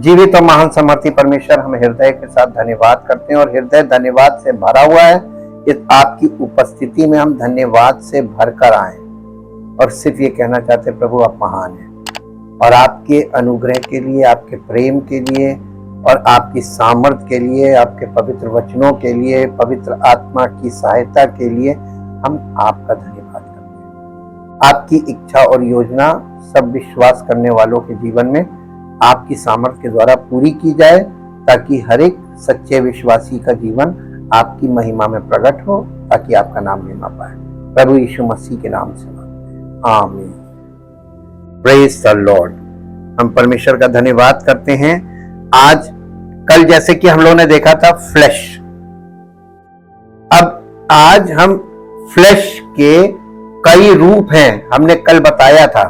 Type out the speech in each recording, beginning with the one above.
जीवित और महान समर्थी परमेश्वर, हम हृदय के साथ धन्यवाद करते हैं और हृदय धन्यवाद से भरा हुआ है। इस आपकी उपस्थिति में हम धन्यवाद से भरकर आए और सिर्फ ये कहना चाहते हैं, प्रभु आप महान हैं और आपके अनुग्रह के लिए, आपके प्रेम के लिए और आपकी सामर्थ्य के लिए, आपके पवित्र वचनों के लिए, पवित्र आत्मा की सहायता के लिए हम आपका धन्यवाद करते हैं। आपकी इच्छा और योजना सब विश्वास करने वालों के जीवन में आपकी सामर्थ्य के द्वारा पूरी की जाए, ताकि हर एक सच्चे विश्वासी का जीवन आपकी महिमा में प्रकट हो, ताकि आपका नाम लेना पाए। प्रभु यीशु मसीह के नाम से आमीन। Praise the Lord. हम परमेश्वर का धन्यवाद करते हैं। कल जैसे कि हम लोगों ने देखा था फ्लैश, अब आज हम फ्लैश के कई रूप हैं, हमने कल बताया था,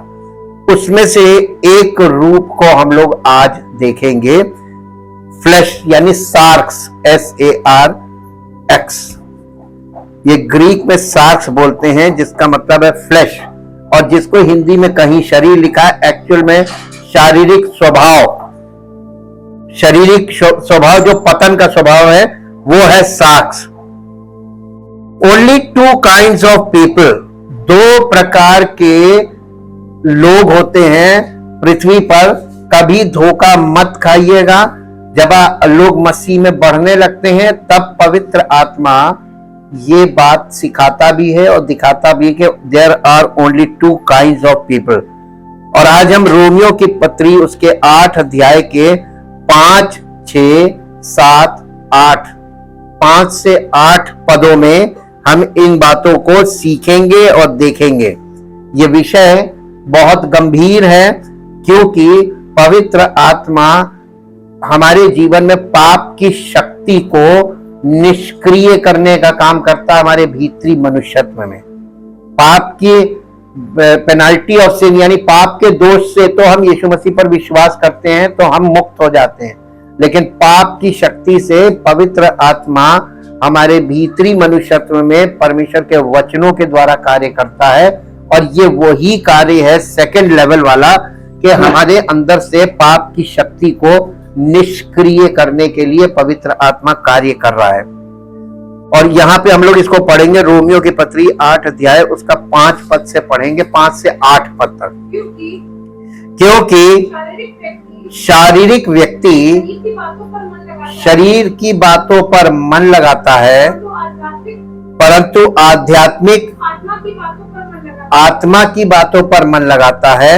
उसमें से एक रूप को हम लोग आज देखेंगे। फ्लैश यानी सार्क्स, SARX, ये ग्रीक में सार्क्स बोलते हैं, जिसका मतलब है फ्लैश, और जिसको हिंदी में कहीं शरीर लिखा है, एक्चुअल में शारीरिक स्वभाव, शारीरिक स्वभाव जो पतन का स्वभाव है वो है सार्क्स। ओनली 2 काइंड्स ऑफ पीपल, 2 प्रकार के लोग होते हैं पृथ्वी पर। कभी धोखा मत खाइएगा। जब लोग मसीह में बढ़ने लगते हैं तब पवित्र आत्मा ये बात सिखाता भी है और दिखाता भी है कि there are only 2 kinds of people. और आज हम रोमियो की पत्री उसके 8 अध्याय के 5, 6, 7, 8, 5 से 8 पदों में हम इन बातों को सीखेंगे और देखेंगे। ये विषय बहुत गंभीर है, क्योंकि पवित्र आत्मा हमारे जीवन में पाप की शक्ति को निष्क्रिय करने का काम करता है। हमारे भीतरी मनुष्यत्व में पाप की पेनाल्टी ऑफ सिन यानी पाप के दोष से तो हम यीशु मसीह पर विश्वास करते हैं तो हम मुक्त हो जाते हैं, लेकिन पाप की शक्ति से पवित्र आत्मा हमारे भीतरी मनुष्यत्व में परमेश्वर के वचनों के द्वारा कार्य करता है। और ये वही कार्य है सेकंड लेवल वाला, कि हमारे अंदर से पाप की शक्ति को निष्क्रिय करने के लिए पवित्र आत्मा कार्य कर रहा है। और यहाँ पे हम लोग इसको पढ़ेंगे, रोमियो की पत्री 8 अध्याय उसका 5 पद से पढ़ेंगे, 5 से 8 पद तक। क्योंकि शारीरिक व्यक्ति शरीर की बातों पर मन लगाता है, परंतु आध्यात्मिक आत्मा की बातों पर मन लगाता है।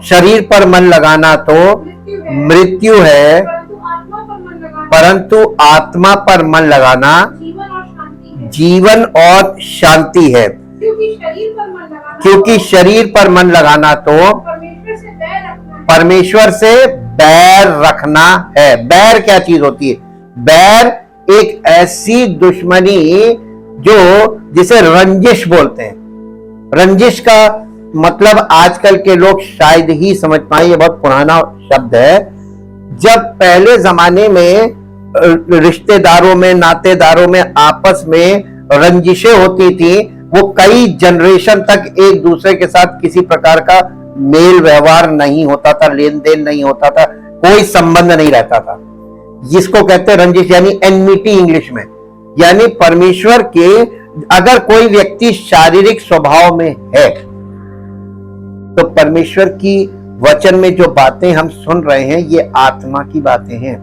शरीर पर मन लगाना तो मृत्यु है, परंतु आत्मा पर मन लगाना जीवन और शांति है। क्योंकि शरीर पर मन लगाना तो परमेश्वर से बैर रखना है। बैर क्या चीज होती है? बैर एक ऐसी दुश्मनी जिसे रंजिश बोलते हैं। रंजिश का मतलब आजकल के लोग शायद ही समझ पाए, ये बहुत पुराना शब्द है। जब पहले जमाने में रिश्तेदारों में, नातेदारों में आपस में रंजिशें होती थी, वो कई जनरेशन तक एक दूसरे के साथ किसी प्रकार का मेल व्यवहार नहीं होता था, लेन देन नहीं होता था, कोई संबंध नहीं रहता था, जिसको कहते हैं रंजिश यानी एनमिटी इंग्लिश में। यानी परमेश्वर के अगर कोई व्यक्ति शारीरिक स्वभाव में है तो परमेश्वर की वचन में जो बातें हम सुन रहे हैं ये आत्मा की बातें हैं।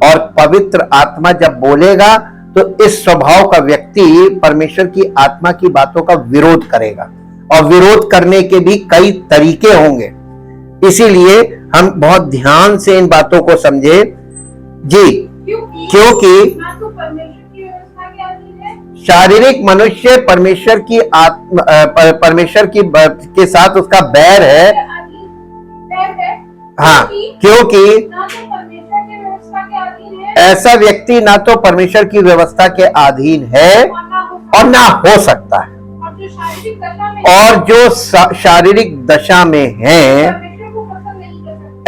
और पवित्र आत्मा जब बोलेगा तो इस स्वभाव का व्यक्ति परमेश्वर की आत्मा की बातों का विरोध करेगा, और विरोध करने के भी कई तरीके होंगे। इसीलिए हम बहुत ध्यान से इन बातों को समझे जी, क्योंकि शारीरिक मनुष्य परमेश्वर की परमेश्वर की के साथ उसका बैर है। हाँ, क्योंकि ऐसा व्यक्ति ना तो परमेश्वर की व्यवस्था के अधीन है और ना हो सकता है। और जो शारीरिक दशा में हैं,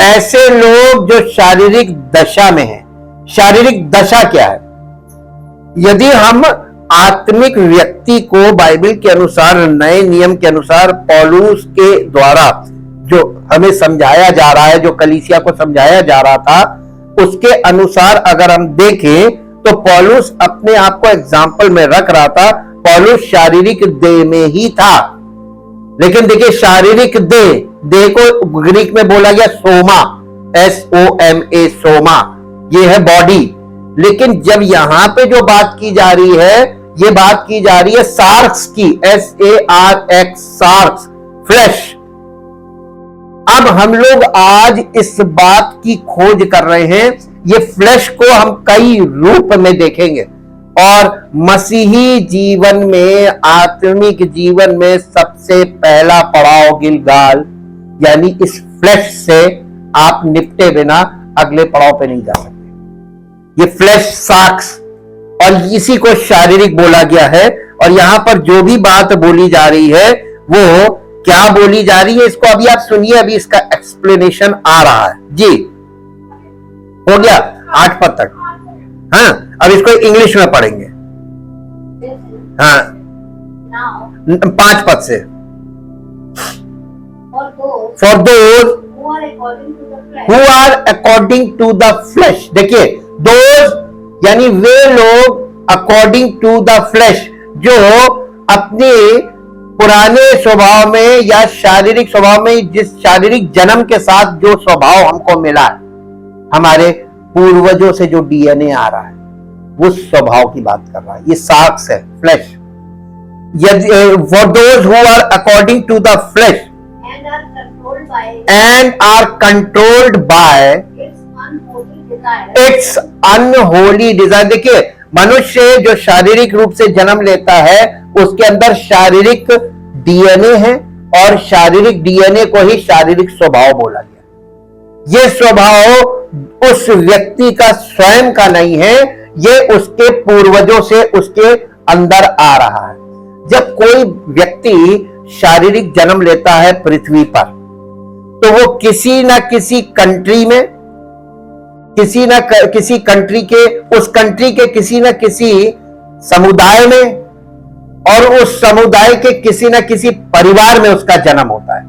ऐसे लोग जो शारीरिक दशा में हैं, शारीरिक दशा क्या है? यदि हम आत्मिक व्यक्ति को बाइबल के अनुसार, नए नियम के अनुसार पौलुस के द्वारा जो हमें समझाया जा रहा है, जो कलीसिया को समझाया जा रहा था, उसके अनुसार अगर हम देखें तो पौलुस अपने आप को एग्जाम्पल में रख रहा था। पौलुस शारीरिक देह में ही था, लेकिन देखिए शारीरिक देह को ग्रीक में बोला गया सोमा, SOMA, सोमा, ये है बॉडी। लेकिन जब यहां पे जो बात की जा रही है, ये बात की जा रही है सार्क्स की, SARX, सार्क्स, फ्लैश। अब हम लोग आज इस बात की खोज कर रहे हैं, ये फ्लैश को हम कई रूप में देखेंगे और मसीही जीवन में, आत्मिक जीवन में सबसे पहला पड़ाव गिलगाल, यानी इस फ्लैश से आप निपटे बिना अगले पड़ाव पे नहीं जा सकते। ये फ्लैश साक्स और इसी को शारीरिक बोला गया है। और यहां पर जो भी बात बोली जा रही है वो क्या बोली जा रही है, इसको अभी आप सुनिए, अभी इसका एक्सप्लेनेशन आ रहा है जी। हो गया 8 पद तक। हाँ, अब इसको इंग्लिश में पढ़ेंगे। हाँ, 5 पद से। For those who are according to the flesh, देखिए those यानी वे लोग according to the flesh, जो अपने पुराने स्वभाव में या शारीरिक स्वभाव में, जिस शारीरिक जन्म के साथ जो स्वभाव हमको मिला है, हमारे पूर्वजों से जो DNA आ रहा है, वो स्वभाव की बात कर रहा है। ये साक्स है, flash. For those who are according to the flesh and are controlled by its unholy desire। देखिए मनुष्य जो शारीरिक रूप से जन्म लेता है, उसके अंदर शारीरिक DNA है और शारीरिक DNA को ही शारीरिक स्वभाव बोला गया। ये स्वभाव उस व्यक्ति का स्वयं का नहीं है, ये उसके पूर्वजों से उसके अंदर आ रहा है। जब कोई व्यक्ति शारीरिक जन्म लेता है पृथ्वी पर, तो वो किसी ना किसी कंट्री में, किसी ना किसी कंट्री के, उस कंट्री के किसी ना किसी समुदाय में, और उस समुदाय के किसी ना किसी परिवार में उसका जन्म होता है।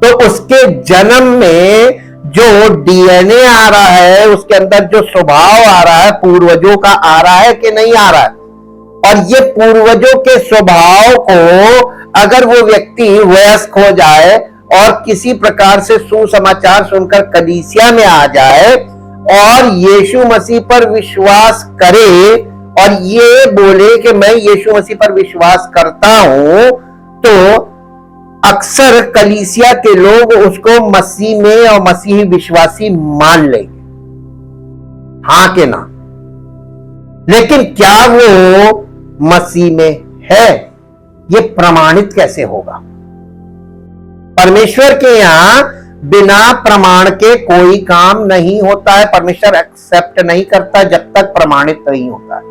तो उसके जन्म में जो DNA आ रहा है, उसके अंदर जो स्वभाव आ रहा है, पूर्वजों का आ रहा है कि नहीं आ रहा है। और ये पूर्वजों के स्वभाव को अगर वो व्यक्ति वयस्क हो जाए और किसी प्रकार से सुसमाचार सुनकर कलीसिया में आ जाए और यीशु मसीह पर विश्वास करे और ये बोले कि मैं यीशु मसीह पर विश्वास करता हूं, तो अक्सर कलीसिया के लोग उसको मसीह में और मसीही विश्वासी मान लेंगे, हां के ना। लेकिन क्या वो मसीह में है, ये प्रमाणित कैसे होगा? परमेश्वर के यहां बिना प्रमाण के कोई काम नहीं होता है। परमेश्वर एक्सेप्ट नहीं करता जब तक प्रमाणित नहीं होता है।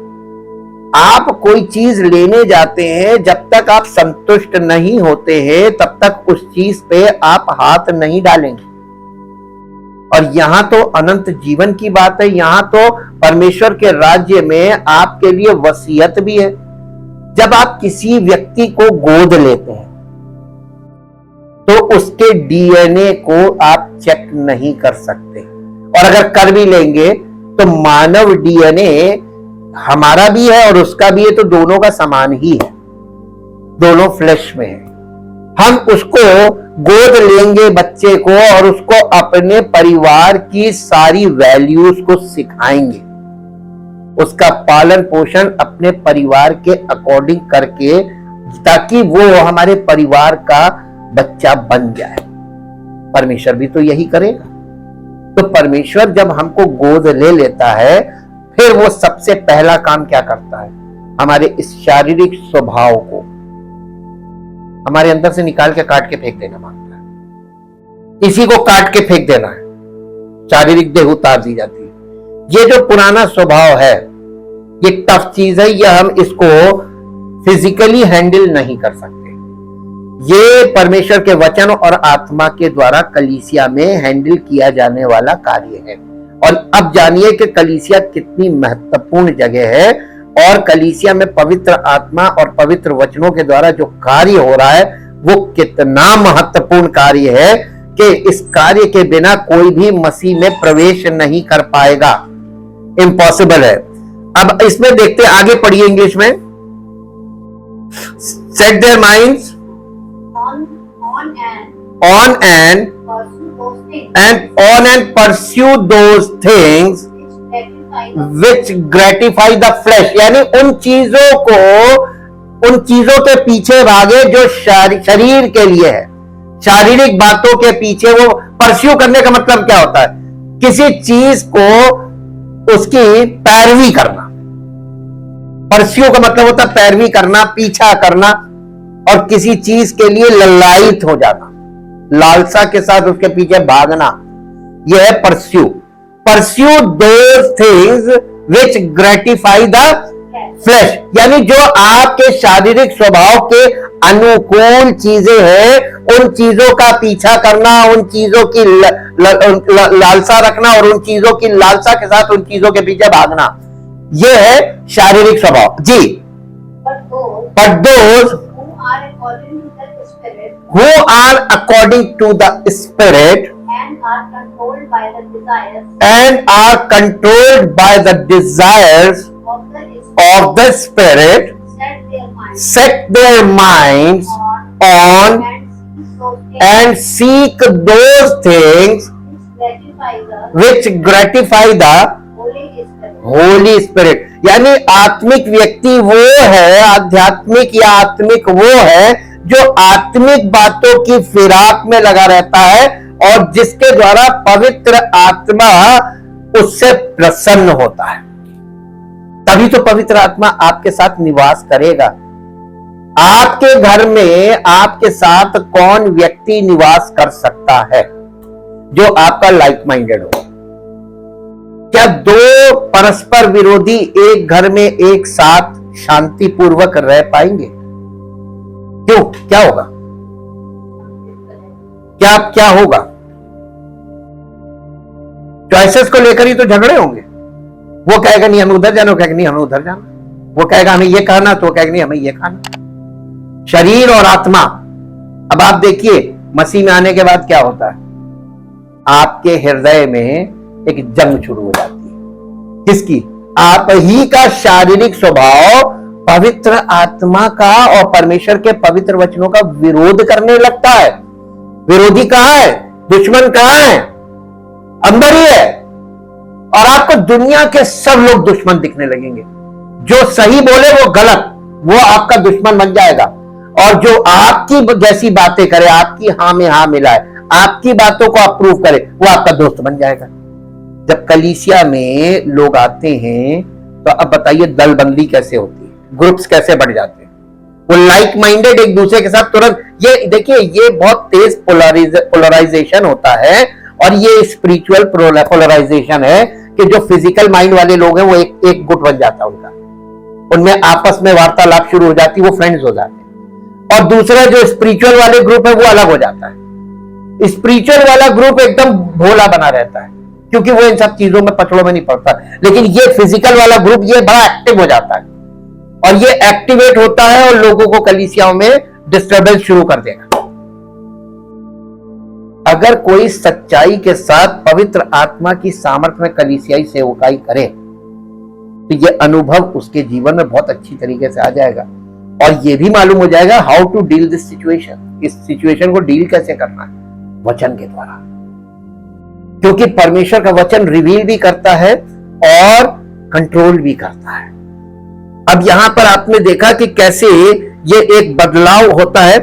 आप कोई चीज लेने जाते हैं, जब तक आप संतुष्ट नहीं होते हैं, तब तक उस चीज पे आप हाथ नहीं डालेंगे। और यहां तो अनंत जीवन की बात है, यहां तो परमेश्वर के राज्य में आपके लिए वसीयत भी है। जब आप किसी व्यक्ति को गोद लेते हैं तो उसके DNA को आप चेक नहीं कर सकते, और अगर कर भी लेंगे तो मानव DNA हमारा भी है और उसका भी है, तो दोनों का समान ही है, दोनों फ्लैश में है। हम उसको गोद लेंगे बच्चे को और उसको अपने परिवार की सारी वैल्यूज को सिखाएंगे, उसका पालन पोषण अपने परिवार के अकॉर्डिंग करके, ताकि वो हमारे परिवार का बच्चा बन जाए। परमेश्वर भी तो यही करेगा। तो परमेश्वर जब हमको गोद ले लेता है, फिर वो सबसे पहला काम क्या करता है? हमारे इस शारीरिक स्वभाव को हमारे अंदर से निकाल के काट के फेंक देना मांगता है। इसी को काट के फेंक देना है, शारीरिक देह उतार दी जाती है। ये जो पुराना स्वभाव है, ये टफ चीज है, ये हम इसको फिजिकली हैंडल नहीं कर सकते। ये परमेश्वर के वचन और आत्मा के द्वारा कलीसिया में हैंडल किया जाने वाला कार्य है। और अब जानिए कि कलीसिया कितनी महत्वपूर्ण जगह है, और कलीसिया में पवित्र आत्मा और पवित्र वचनों के द्वारा जो कार्य हो रहा है वो कितना महत्वपूर्ण कार्य है कि इस कार्य के बिना कोई भी मसीह में प्रवेश नहीं कर पाएगा, इम्पॉसिबल है। अब इसमें देखते हैं, आगे पढ़िए इंग्लिश में। Set their minds on and pursue those things which gratify the flesh, यानी उन चीजों के पीछे भागे जो शरीर के लिए है, शारीरिक बातों के पीछे। वो परस्यू करने का मतलब क्या होता है? किसी चीज को उसकी पैरवी करना। परस्यू का मतलब होता है पैरवी करना, पीछा करना, और किसी चीज के लिए ललायित हो जाना, लालसा के साथ उसके पीछे भागना, यह है pursue. Pursue those things which gratify the flash, यानी जो आपके शारीरिक स्वभाव के अनुकूल चीजें हैं, उन चीजों का पीछा करना, उन चीजों की लालसा रखना, और उन चीजों की लालसा के साथ उन चीजों के पीछे भागना, यह है शारीरिक स्वभाव जी। But those who are according to the Spirit and are controlled by the desires of the Spirit set their minds on and seek those things which gratify the Holi spirit. यानी आत्मिक व्यक्ति वो है, आध्यात्मिक या आत्मिक वो है जो आत्मिक बातों की फिराक में लगा रहता है, और जिसके द्वारा पवित्र आत्मा उससे प्रसन्न होता है। तभी तो पवित्र आत्मा आपके साथ निवास करेगा। आपके घर में आपके साथ कौन व्यक्ति निवास कर सकता है? जो आपका लाइक माइंडेड हो। क्या दो परस्पर विरोधी एक घर में एक साथ शांतिपूर्वक रह पाएंगे? क्यों? क्या होगा? क्या होगा? चॉइसेस को लेकर ही तो झगड़े होंगे। वो कहेगा नहीं हमें उधर जाना, वो कहेगा नहीं हमें उधर जाना, वो कहेगा हमें ये खाना, तो वो कहेगा नहीं हमें ये खाना। शरीर और आत्मा। अब आप देखिए मसीह में आने के बाद क्या होता है, आपके हृदय में एक जंग शुरू हो जाती है। किसकी? आप ही का शारीरिक स्वभाव पवित्र आत्मा का और परमेश्वर के पवित्र वचनों का विरोध करने लगता है। विरोधी कहां है? दुश्मन कहां है? अंदर ही है। और आपको दुनिया के सब लोग दुश्मन दिखने लगेंगे। जो सही बोले वो गलत, वो आपका दुश्मन बन जाएगा। और जो आपकी जैसी बातें करे, आपकी हां में हां मिलाए, आपकी बातों को अप्रूव करे, वो आपका दोस्त बन जाएगा। जब कलीसिया में लोग आते हैं तो अब बताइए दलबंदी कैसे होती है, ग्रुप्स कैसे बढ़ जाते हैं। वो लाइक माइंडेड एक दूसरे के साथ तुरंत, ये देखिए ये बहुत तेज पोलराइजेशन होता है, और ये स्पिरिचुअल पोलराइजेशन है कि जो फिजिकल माइंड वाले लोग हैं वो एक गुट बन जाता है उनका, उनमें आपस में वार्तालाप शुरू हो जाती है, वो फ्रेंड्स हो जाते हैं। और दूसरा जो स्पिरिचुअल वाले ग्रुप है वो अलग हो जाता है। स्पिरिचुअल वाला ग्रुप एकदम भोला बना रहता है क्योंकि वो इन सब चीजों में पचड़ों में नहीं पड़ता। लेकिन ये फिजिकल वाला ग्रुप ये बड़ा एक्टिव हो जाता है, और ये एक्टिवेट होता है और लोगों को कलीसियाओं में डिस्टर्बेंस शुरू कर देगा। अगर कोई सच्चाई के साथ पवित्र आत्मा की सामर्थ्य में कलीसियाई सेवकाई करे तो ये अनुभव उसके जीवन में बहुत अच्छी तरीके से आ जाएगा, और ये भी मालूम हो जाएगा how to deal this situation. इस सिचुएशन को डील कैसे करना है? वचन के द्वारा, क्योंकि परमेश्वर का वचन रिवील भी करता है और कंट्रोल भी करता है। अब यहां पर आपने देखा कि कैसे ये एक बदलाव होता है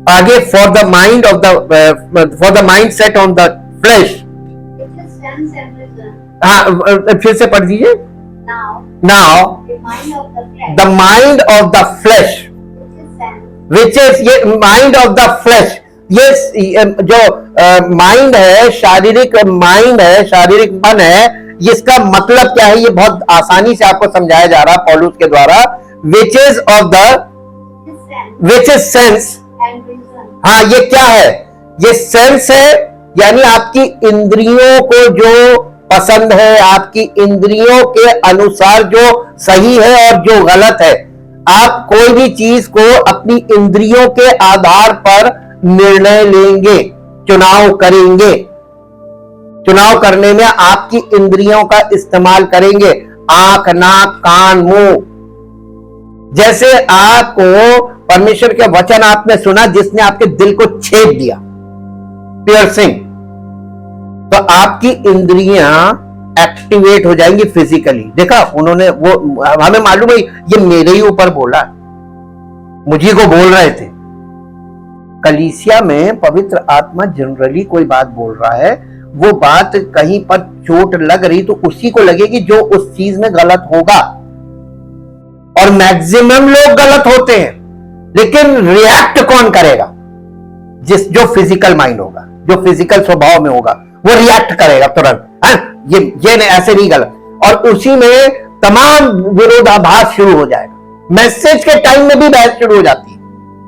आगे। For the mind set on the flash. हाँ, फिर से पढ़ दीजिए। Now the mind of the flash which is, ये माइंड ऑफ द फ्लैश, ये जो माइंड है, शारीरिक माइंड है, शारीरिक मन है, इसका मतलब क्या है? ये बहुत आसानी से आपको समझाया जा रहा है पौलुस के द्वारा। Which is sense. हाँ, ये क्या है? ये सेंस है, यानी आपकी इंद्रियों को जो पसंद है, आपकी इंद्रियों के अनुसार जो सही है और जो गलत है, आप कोई भी चीज को अपनी इंद्रियों के आधार पर निर्णय लेंगे, चुनाव करेंगे। चुनाव करने में आपकी इंद्रियों का इस्तेमाल करेंगे, आंख, नाक, कान, मुंह। जैसे आपको परमेश्वर के वचन आपने सुना जिसने आपके दिल को छेद दिया, पियर्सिंग, तो आपकी इंद्रियां एक्टिवेट हो जाएंगी फिजिकली। देखा उन्होंने, वो हमें मालूम है ये मेरे ही ऊपर बोला, मुझे को बोल रहे थे। कलीसिया में पवित्र आत्मा जनरली कोई बात बोल रहा है, वो बात कहीं पर चोट लग रही तो उसी को लगेगी जो उस चीज में गलत होगा। और मैक्सिमम लोग गलत होते हैं, लेकिन रिएक्ट कौन करेगा? जो फिजिकल माइंड होगा, जो फिजिकल स्वभाव में होगा, वो रिएक्ट करेगा तुरंत। ये नहीं, ऐसे नहीं, गलत। और उसी में तमाम विरोधाभास शुरू हो जाएगा। मैसेज के टाइम में भी बहस शुरू हो जाती है,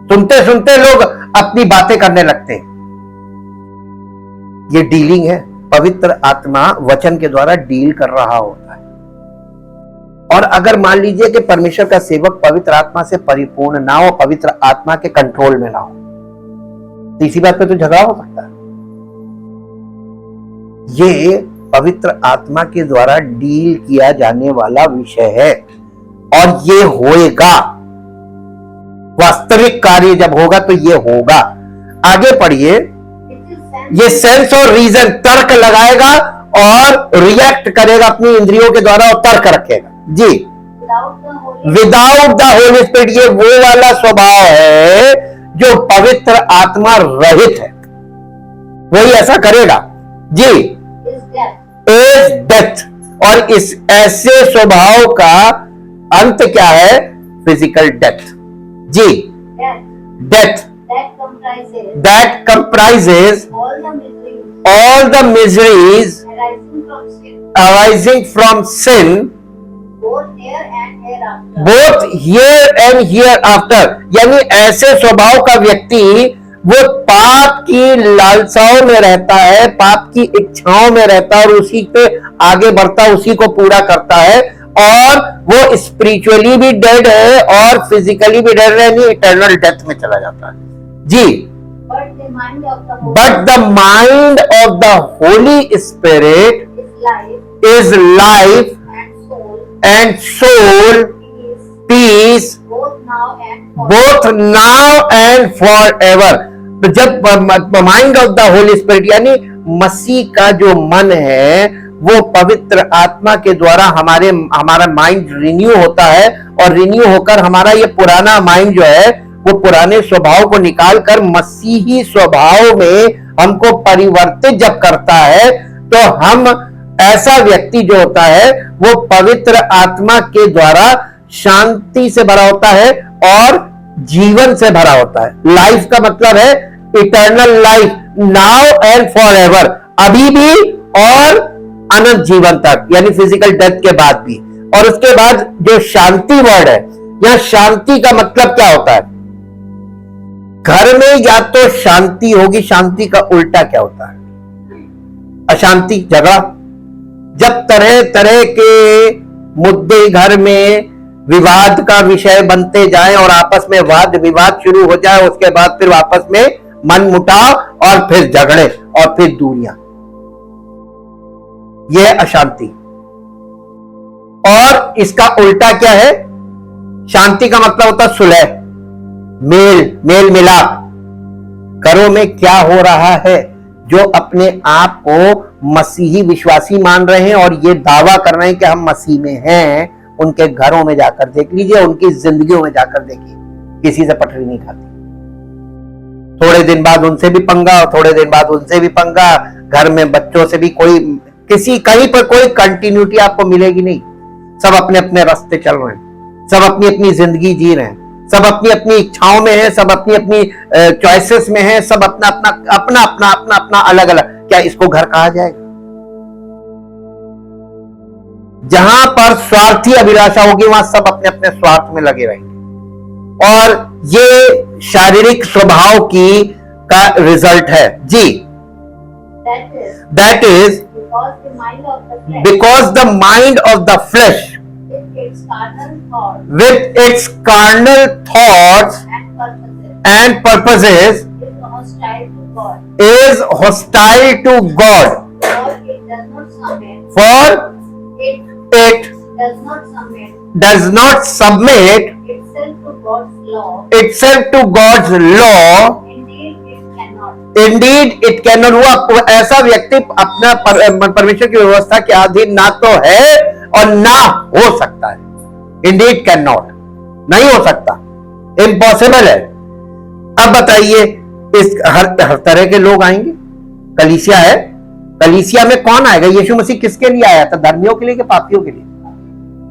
सुनते सुनते लोग अपनी बातें करने लगते हैं। ये डीलिंग है, पवित्र आत्मा वचन के द्वारा डील कर रहा होता है। और अगर मान लीजिए कि परमेश्वर का सेवक पवित्र आत्मा से परिपूर्ण ना हो, पवित्र आत्मा के कंट्रोल में ना हो, तो इसी बात पे तो झगड़ा हो सकता है। ये पवित्र आत्मा के द्वारा डील किया जाने वाला विषय है और ये होएगा। वास्तविक कार्य जब होगा तो ये होगा। आगे पढ़िए। ये सेंस और रीजन, तर्क लगाएगा और रिएक्ट करेगा अपनी इंद्रियों के द्वारा और तर्क रखेगा। जी, विदाउट द होली स्पिरिट, ये वो वाला स्वभाव है जो पवित्र आत्मा रहित है, वही ऐसा करेगा। जी, इज डेथ। और इस ऐसे स्वभाव का अंत क्या है? Physical death. जी, death that comprises all the miseries arising from sin, both here and hereafter। यानी ऐसे स्वभाव का व्यक्ति वो पाप की लालसाओं में रहता है, पाप की इच्छाओं में रहता है और उसी पे आगे बढ़ता, उसी को पूरा करता है। और वो स्पिरिचुअली भी डेड है और फिजिकली भी डेड है, यानी इटर्नल डेथ में चला जाता है। जी, but the mind of the Holy Spirit is life and soul, peace, both now and forever। तो जब mind of the Holi spirit यानी मसीह का जो मन है वो पवित्र आत्मा के द्वारा हमारा माइंड रिन्यू होता है, और रिन्यू होकर हमारा ये पुराना माइंड जो है वो पुराने स्वभाव को निकालकर मसीही स्वभाव में हमको परिवर्तित जब करता है, तो हम ऐसा व्यक्ति जो होता है वो पवित्र आत्मा के द्वारा शांति से भरा होता है और जीवन से भरा होता है। लाइफ का मतलब है eternal life, now and for ever, अभी भी और अनंत जीवन तक, यानी फिजिकल डेथ के बाद भी। और उसके बाद जो शांति वर्ड है, यहां शांति का मतलब क्या होता है? घर में या तो शांति होगी, शांति का उल्टा क्या होता है? अशांति, झगड़ा। जब तरह तरह के मुद्दे घर में विवाद का विषय बनते जाएं और आपस में वाद विवाद शुरू हो जाए, उसके बाद फिर आपस में मन मुटाव और फिर झगड़े और फिर दूरियां, यह अशांति। और इसका उल्टा क्या है? शांति का मतलब होता है सुलह, मेल मिलाप। घरों में क्या हो रहा है? जो अपने आप को मसीही विश्वासी मान रहे हैं और ये दावा कर रहे हैं कि हम मसीह में हैं, उनके घरों में जाकर देख लीजिए, उनकी जिंदगियों में जाकर देखिए, किसी से पटरी नहीं खाती। थोड़े दिन बाद उनसे भी पंगा, थोड़े दिन बाद उनसे भी पंगा। घर में बच्चों से भी कहीं पर कोई कंटिन्यूटी आपको मिलेगी नहीं। सब अपने अपने रास्ते चल रहे हैं, सब अपनी अपनी जिंदगी जी रहे हैं, सब अपनी अपनी इच्छाओं में है, सब अपनी अपनी चॉइसेस में है, सब अपना अपना अपना अपना अपना अपना अलग अलग। क्या इसको घर कहा जाएगा? जहां पर स्वार्थी अभिलाषा होगी वहां सब अपने अपने स्वार्थ में लगे रहेंगे, और ये शारीरिक स्वभाव की का रिजल्ट है। जी, that is because the mind of the flesh its carnal thoughts with its carnal thoughts and purposes, and purposes, is hostile to God. is hostile to God. For it does not submit it does not submit itself to God's law. Indeed, it cannot. वो ऐसा व्यक्ति अपना परमेश्वर की व्यवस्था के अधीन ना तो है और ना हो सकता है। इंडीड कैन नॉट, नहीं हो सकता, इम्पॉसिबल है। अब बताइए, इस हर तरह के लोग आएंगे। कलीसिया है, कलीसिया में कौन आएगा? यीशु मसीह किसके लिए आया था? धर्मियों के लिए कि पापियों के लिए?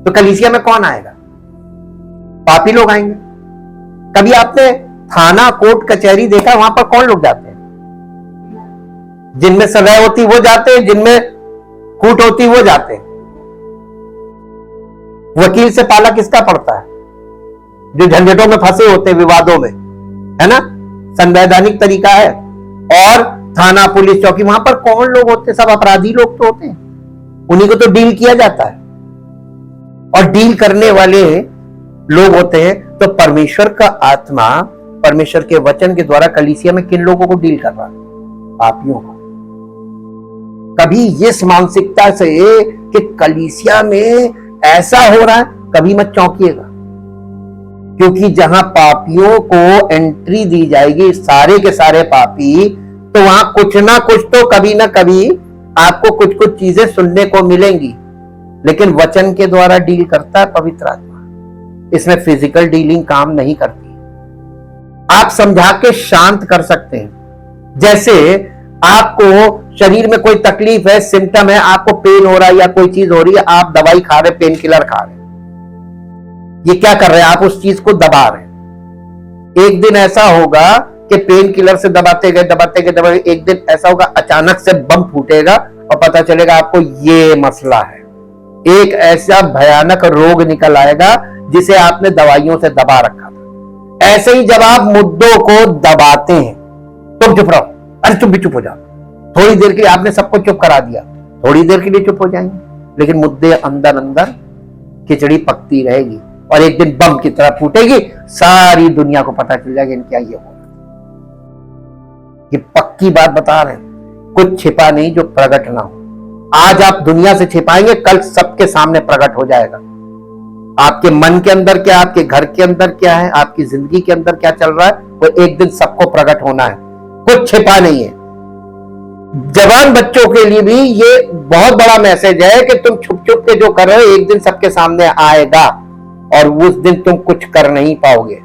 तो कलीसिया में कौन आएगा? पापी लोग आएंगे। कभी आपने थाना, कोर्ट, कचहरी देखा? वहां पर कौन लोग जाते हैं? जिनमें सजा होती वो जाते हैं, जिनमें कूट होती वो जाते हैं। वकील से पाला किसका पड़ता है? जो झंझटों में फंसे होते हैं, विवादों में, है ना? संवैधानिक तरीका है। और थाना, पुलिस चौकी, वहां पर कौन लोग होते हैं? सब अपराधी लोग तो होते हैं, उन्हीं को तो डील किया जाता है। और डील करने वाले लोग होते हैं। तो परमेश्वर का आत्मा परमेश्वर के वचन के द्वारा कलीसिया में किन लोगों को डील कर रहा है? पापियों को। कभी इस मानसिकता से कि कलीसिया में ऐसा हो रहा है, कभी मत चौंकिएगा, क्योंकि जहां पापियों को एंट्री दी जाएगी, सारे के सारे पापी, तो वहां कुछ ना कुछ तो कभी ना कभी आपको कुछ कुछ चीजें सुनने को मिलेंगी। लेकिन वचन के द्वारा डील करता है पवित्र आत्मा। इसमें फिजिकल डीलिंग काम नहीं करती। आप समझा के शांत कर सकते हैं। जैसे आपको शरीर में कोई तकलीफ है, सिम्टम है, आपको पेन हो रहा है या कोई चीज हो रही है, आप दवाई खा रहे, पेन किलर खा रहे, ये क्या कर रहे हैं? आप उस चीज को दबा रहे हैं। एक दिन ऐसा होगा कि पेन किलर से दबाते गए, एक दिन ऐसा होगा अचानक से बम फूटेगा और पता चलेगा आपको ये मसला है। एक ऐसा भयानक रोग निकल आएगा जिसे आपने दवाइयों से दबा रखा था। ऐसे ही जब आप मुद्दों को दबाते हैं, तुम चुप रहो, अरे तुम भी चुप हो जाओ, थोड़ी देर के लिए आपने सबको चुप करा दिया, थोड़ी देर के लिए चुप हो जाएंगे, लेकिन मुद्दे अंदर अंदर खिचड़ी पकती रहेगी और एक दिन बम की तरह फूटेगी, सारी दुनिया को पता चल जाएगा इनका ये हो। ये पक्की बात बता रहे हैं, कुछ छिपा नहीं जो प्रकट ना हो। आज आप दुनिया से छिपाएंगे, कल सबके सामने प्रकट हो जाएगा। आपके मन के अंदर क्या, आपके घर के अंदर क्या है, आपकी जिंदगी के अंदर क्या चल रहा है, वो एक दिन सबको प्रकट होना है। कुछ छिपा नहीं है। जवान बच्चों के लिए भी ये बहुत बड़ा मैसेज है कि तुम छुप छुप के जो कर रहे हो, एक दिन सबके सामने आएगा और उस दिन तुम कुछ कर नहीं पाओगे।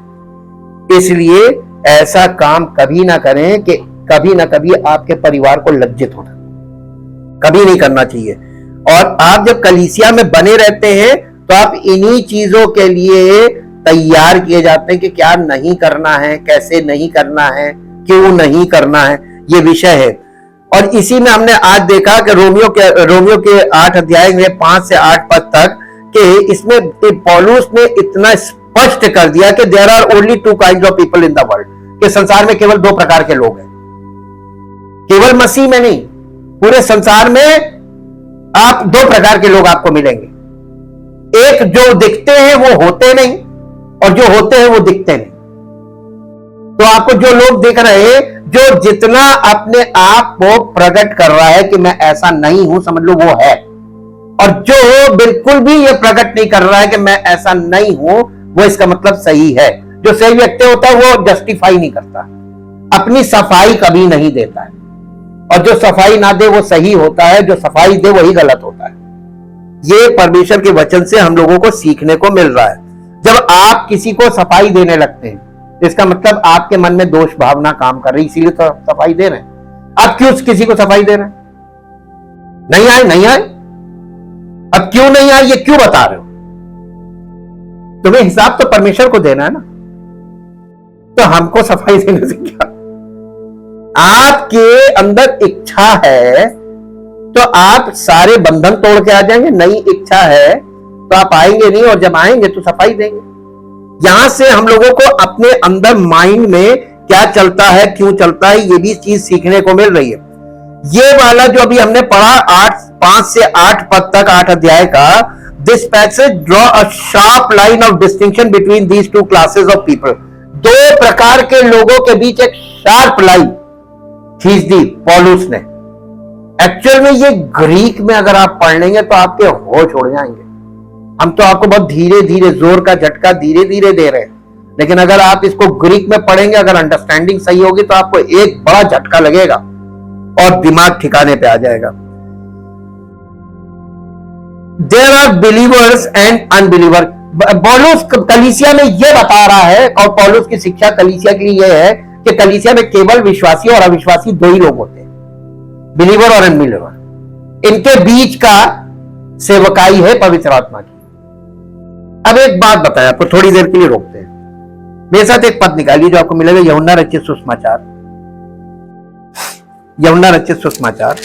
इसलिए ऐसा काम कभी ना करें कि कभी ना कभी आपके परिवार को लज्जित होना, कभी नहीं करना चाहिए। और आप जब कलीसिया में बने रहते हैं तो आप इन्हीं चीजों के लिए तैयार किए जाते हैं कि क्या नहीं करना है, कैसे नहीं करना है, क्यों नहीं करना है, ये विषय है। और इसी में हमने आज देखा कि रोमियो के 8 अध्याय में 5 से 8 पद तक कि इसमें पौलुस ने इतना स्पष्ट कर दिया कि there are only 2 kinds of people in the world, कि संसार में केवल 2 प्रकार के लोग हैं। केवल मसीह में नहीं, पूरे संसार में आप 2 प्रकार के लोग आपको मिलेंगे। एक जो दिखते हैं वो होते नहीं, और जो होते हैं वो दिखते नहीं। तो आपको जो लोग दिख रहे हैं, जो जितना अपने आप को प्रकट कर रहा है कि मैं ऐसा नहीं हूं, समझ लो वो है। और जो बिल्कुल भी ये प्रकट नहीं कर रहा है कि मैं ऐसा नहीं हूं, वो इसका मतलब सही है। जो सही व्यक्ति होता है वो जस्टिफाई नहीं करता, अपनी सफाई कभी नहीं देता है। और जो सफाई ना दे वो सही होता है, जो सफाई दे वही गलत होता है। ये परमेश्वर के वचन से हम लोगों को सीखने को मिल रहा है। जब आप किसी को सफाई देने लगते हैं, इसका मतलब आपके मन में दोष भावना काम कर रही, इसीलिए तो सफाई दे रहे हैं। आप क्यों किसी को सफाई दे रहे हैं? नहीं आए, अब क्यों नहीं आए ये क्यों बता रहे हो? तुम्हें हिसाब तो परमेश्वर को देना है ना, तो हमको सफाई देने से क्या? आपके अंदर इच्छा है तो आप सारे बंधन तोड़ के आ जाएंगे। नई इच्छा है तो आप आएंगे नहीं, और जब आएंगे तो सफाई देंगे। यहां से हम लोगों को अपने अंदर माइंड में क्या चलता है, क्यों चलता है, ये भी चीज सीखने को मिल रही है। ये वाला जो अभी हमने पढ़ा 5 से 8 पद तक 8 अध्याय का, this passage draw a sharp line of distinction between these two classes of people. दो प्रकार के लोगों के बीच एक शार्प लाइन खींच दी पौलुस ने। एक्चुअल में ये ग्रीक में अगर आप पढ़ लेंगे तो आपके होश उड़ जाएंगे। हम तो आपको बहुत धीरे धीरे, जोर का झटका धीरे धीरे दे रहे हैं, लेकिन अगर आप इसको ग्रीक में पढ़ेंगे, अगर अंडरस्टैंडिंग सही होगी तो आपको एक बड़ा झटका लगेगा और दिमाग ठिकाने पे आ जाएगा। There are believers and unbeliever. Paulus कलीसिया में यह बता रहा है, और पौलुस की शिक्षा कलीसिया के लिए यह है कि कलीसिया में केवल विश्वासी और अविश्वासी दो ही लोग होते हैं, बिलीवर और अनबिलीवर। इनके बीच का सेवकाई है पवित्र आत्मा की। अब एक बात बताया, आपको थोड़ी देर के लिए रोकते हैं। मेरे साथ एक पद निकालिए जो आपको मिलेगा यूहन्ना रचित सुसमाचार, यूहन्ना रचित सुसमाचार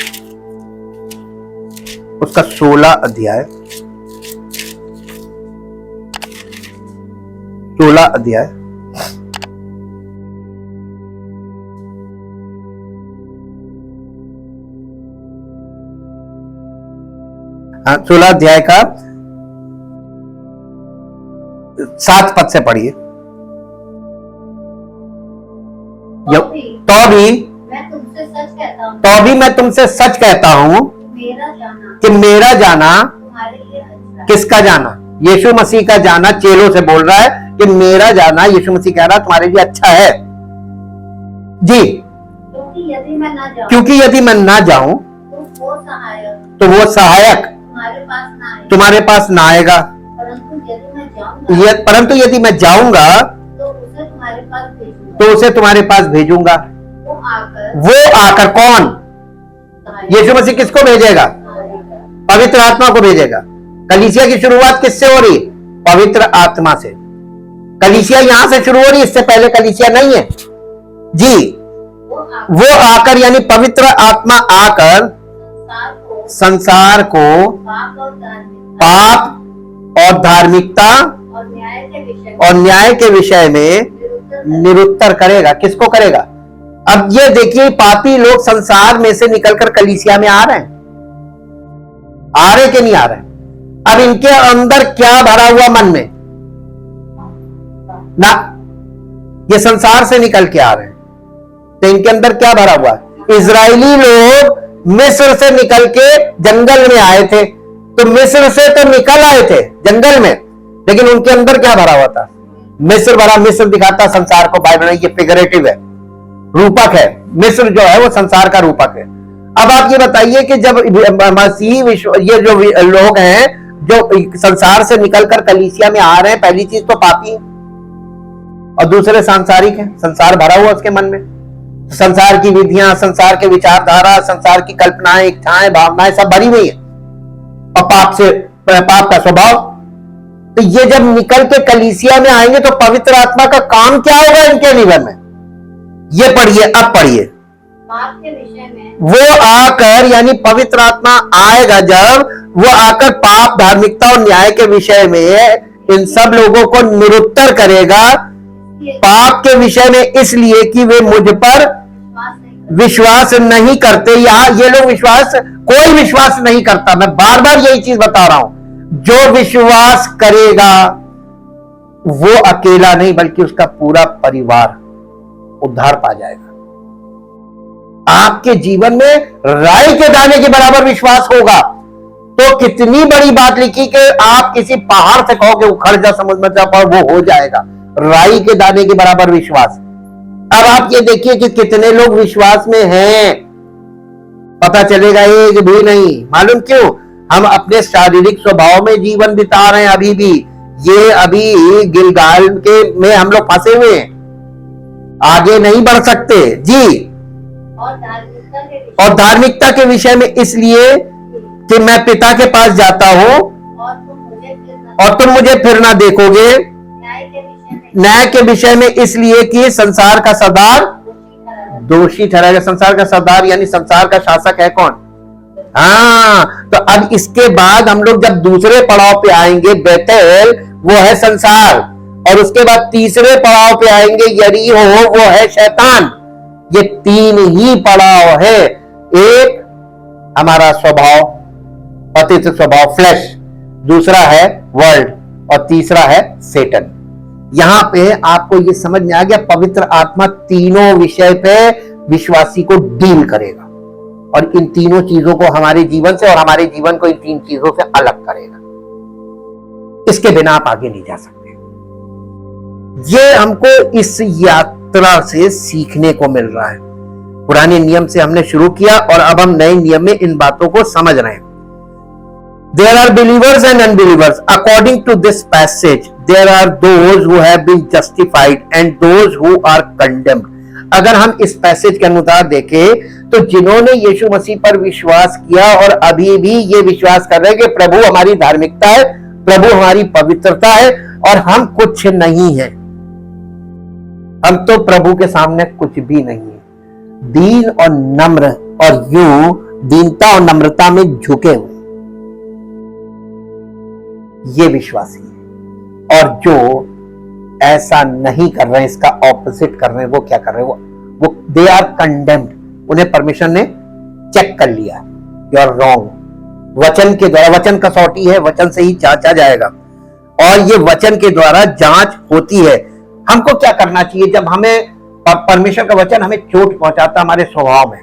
उसका 16 अध्याय, 16 अध्याय हाँ, 16 अध्याय का 7 पद से पढ़िए। तो भी मैं तुमसे सच कहता हूँ, तो भी मैं तुमसे सच कहता हूं कि मेरा जाना तुम्हारे लिए अच्छा है। किसका जाना? यीशु मसीह का जाना। चेलों से बोल रहा है कि मेरा जाना, यीशु मसीह कह रहा है तुम्हारे लिए अच्छा है जी, क्योंकि यदि मैं ना जाऊं क्योंकि यदि मैं ना जाऊं तो वो सहायक तुम्हारे पास ना आएगा, परंतु यदि मैं जाऊंगा तो उसे तुम्हारे पास भेजूंगा। वो आकर कौन? यीशु मसीह किसको भेजेगा? पवित्र आत्मा को भेजेगा। कलीसिया की शुरुआत किससे हो रही? पवित्र आत्मा से। कलीसिया यहां से शुरू हो रही, इससे पहले कलीसिया नहीं है जी। वो आकर यानी पवित्र आत्मा आकर संसार को पाप और धार्मिकता और न्याय के विषय में निरुत्तर करेगा। किसको करेगा? अब ये देखिए, पापी लोग संसार में से निकलकर कलीसिया में आ रहे हैं, आ रहे कि नहीं आ रहे? अब इनके अंदर क्या भरा हुआ मन में ना, ये संसार से निकल के आ रहे हैं, तो इनके अंदर क्या भरा हुआ है? इजरायली लोग मिस्र से निकल के जंगल में आए थे, तो मिस्र से तो निकल आए थे जंगल में, लेकिन उनके अंदर क्या भरा हुआ था? मिस्र भरा। मिस्र दिखाता संसार को, बाइबल में ये फिगरेटिव है, रूपक है। मिस्र जो है वो संसार का रूपक है। अब आप ये बताइए कि जब मसीही विश्व, ये जो लोग हैं जो संसार से निकलकर कलीसिया में आ रहे हैं, पहली चीज तो पापी है और दूसरे सांसारिक है। संसार भरा हुआ उसके मन में, संसार की विधियां, संसार के विचारधारा, संसार की कल्पनाएं, इच्छाएं, भावनाएं सब भरी हुई है, और पाप का स्वभाव। तो ये जब निकल के कलीसिया में आएंगे तो पवित्र आत्मा का काम क्या होगा इनके जीवन में? ये पढ़िए, अब पढ़िए। पाप के विषय में वो आकर, यानी पवित्र आत्मा आएगा जब, वो आकर पाप, धार्मिकता और न्याय के विषय में इन सब लोगों को निरुत्तर करेगा। पाप के विषय में इसलिए कि वे मुझ पर विश्वास नहीं करते। यहां ये लोग कोई विश्वास नहीं करता। मैं बार बार यही चीज बता रहा हूं, जो विश्वास करेगा वो अकेला नहीं बल्कि उसका पूरा परिवार उद्धार पा जाएगा। आपके जीवन में राई के दाने के बराबर विश्वास होगा तो कितनी बड़ी बात लिखी कि आप किसी पहाड़ से कहोगे उखड़ जा, समुद्र में जा पाओ, वो हो जाएगा। राई के दाने के बराबर विश्वास। अब आप ये देखिए कि कितने लोग विश्वास में हैं, पता चलेगा एक भी नहीं। मालूम क्यों? हम अपने शारीरिक स्वभाव में जीवन बिता रहे हैं अभी भी। ये अभी गिलगाल के में हम लोग फंसे हुए हैं, आगे नहीं बढ़ सकते जी। और धार्मिकता के विषय में इसलिए कि मैं पिता के पास जाता हूं और तुम मुझे फिर ना देखोगे। न्याय के विषय में इसलिए कि संसार का सरदार दोषी ठहराएगा। संसार का सरदार यानी संसार का शासक है कौन? हाँ, तो अब इसके बाद हम लोग जब दूसरे पड़ाव पे आएंगे, बेतेल वो है संसार, और उसके बाद तीसरे पड़ाव पे आएंगे यरीहो, वो है शैतान। ये तीन ही पड़ाव है। एक हमारा स्वभाव, पतित स्वभाव, फ्लैश, दूसरा है वर्ल्ड और तीसरा है सेटन। यहां पे आपको ये समझ में आ गया, पवित्र आत्मा तीनों विषय पे विश्वासी को डील करेगा और इन तीनों चीजों को हमारे जीवन से और हमारे जीवन को इन तीन चीजों से अलग करेगा। इसके बिना आप आगे नहीं जा सकते। ये हमको इस यात्रा से सीखने को मिल रहा है। पुराने नियम से हमने शुरू किया और अब हम नए नियम में इन बातों को समझ रहे हैं। There are believers and unbelievers. According to this passage, there are those who have been justified and those who are condemned. अगर हम इस पैसेज के अनुसार देखें तो जिन्होंने यीशु मसीह पर विश्वास किया और अभी भी ये विश्वास कर रहे हैं कि प्रभु हमारी धार्मिकता है, प्रभु हमारी पवित्रता है और हम कुछ नहीं है, हम तो प्रभु के सामने कुछ भी नहीं है, दीन और नम्र और यूं दीनता और नम्रता में झुके हुए ये विश्वासी है। और जो ऐसा नहीं कर रहे हैं, इसका ऑपोजिट कर रहे हैं, वो क्या कर रहे हैं, वो दे आर कंडेम्ड। उन्हें परमेश्वर ने चेक कर लिया, यू आर रॉन्ग। वचन के द्वारा, वचन कसौटी है, वचन से ही जांचा जाएगा और ये वचन के द्वारा जांच होती है। हमको क्या करना चाहिए जब हमें परमेश्वर का वचन हमें चोट पहुंचाता, हमारे स्वभाव में,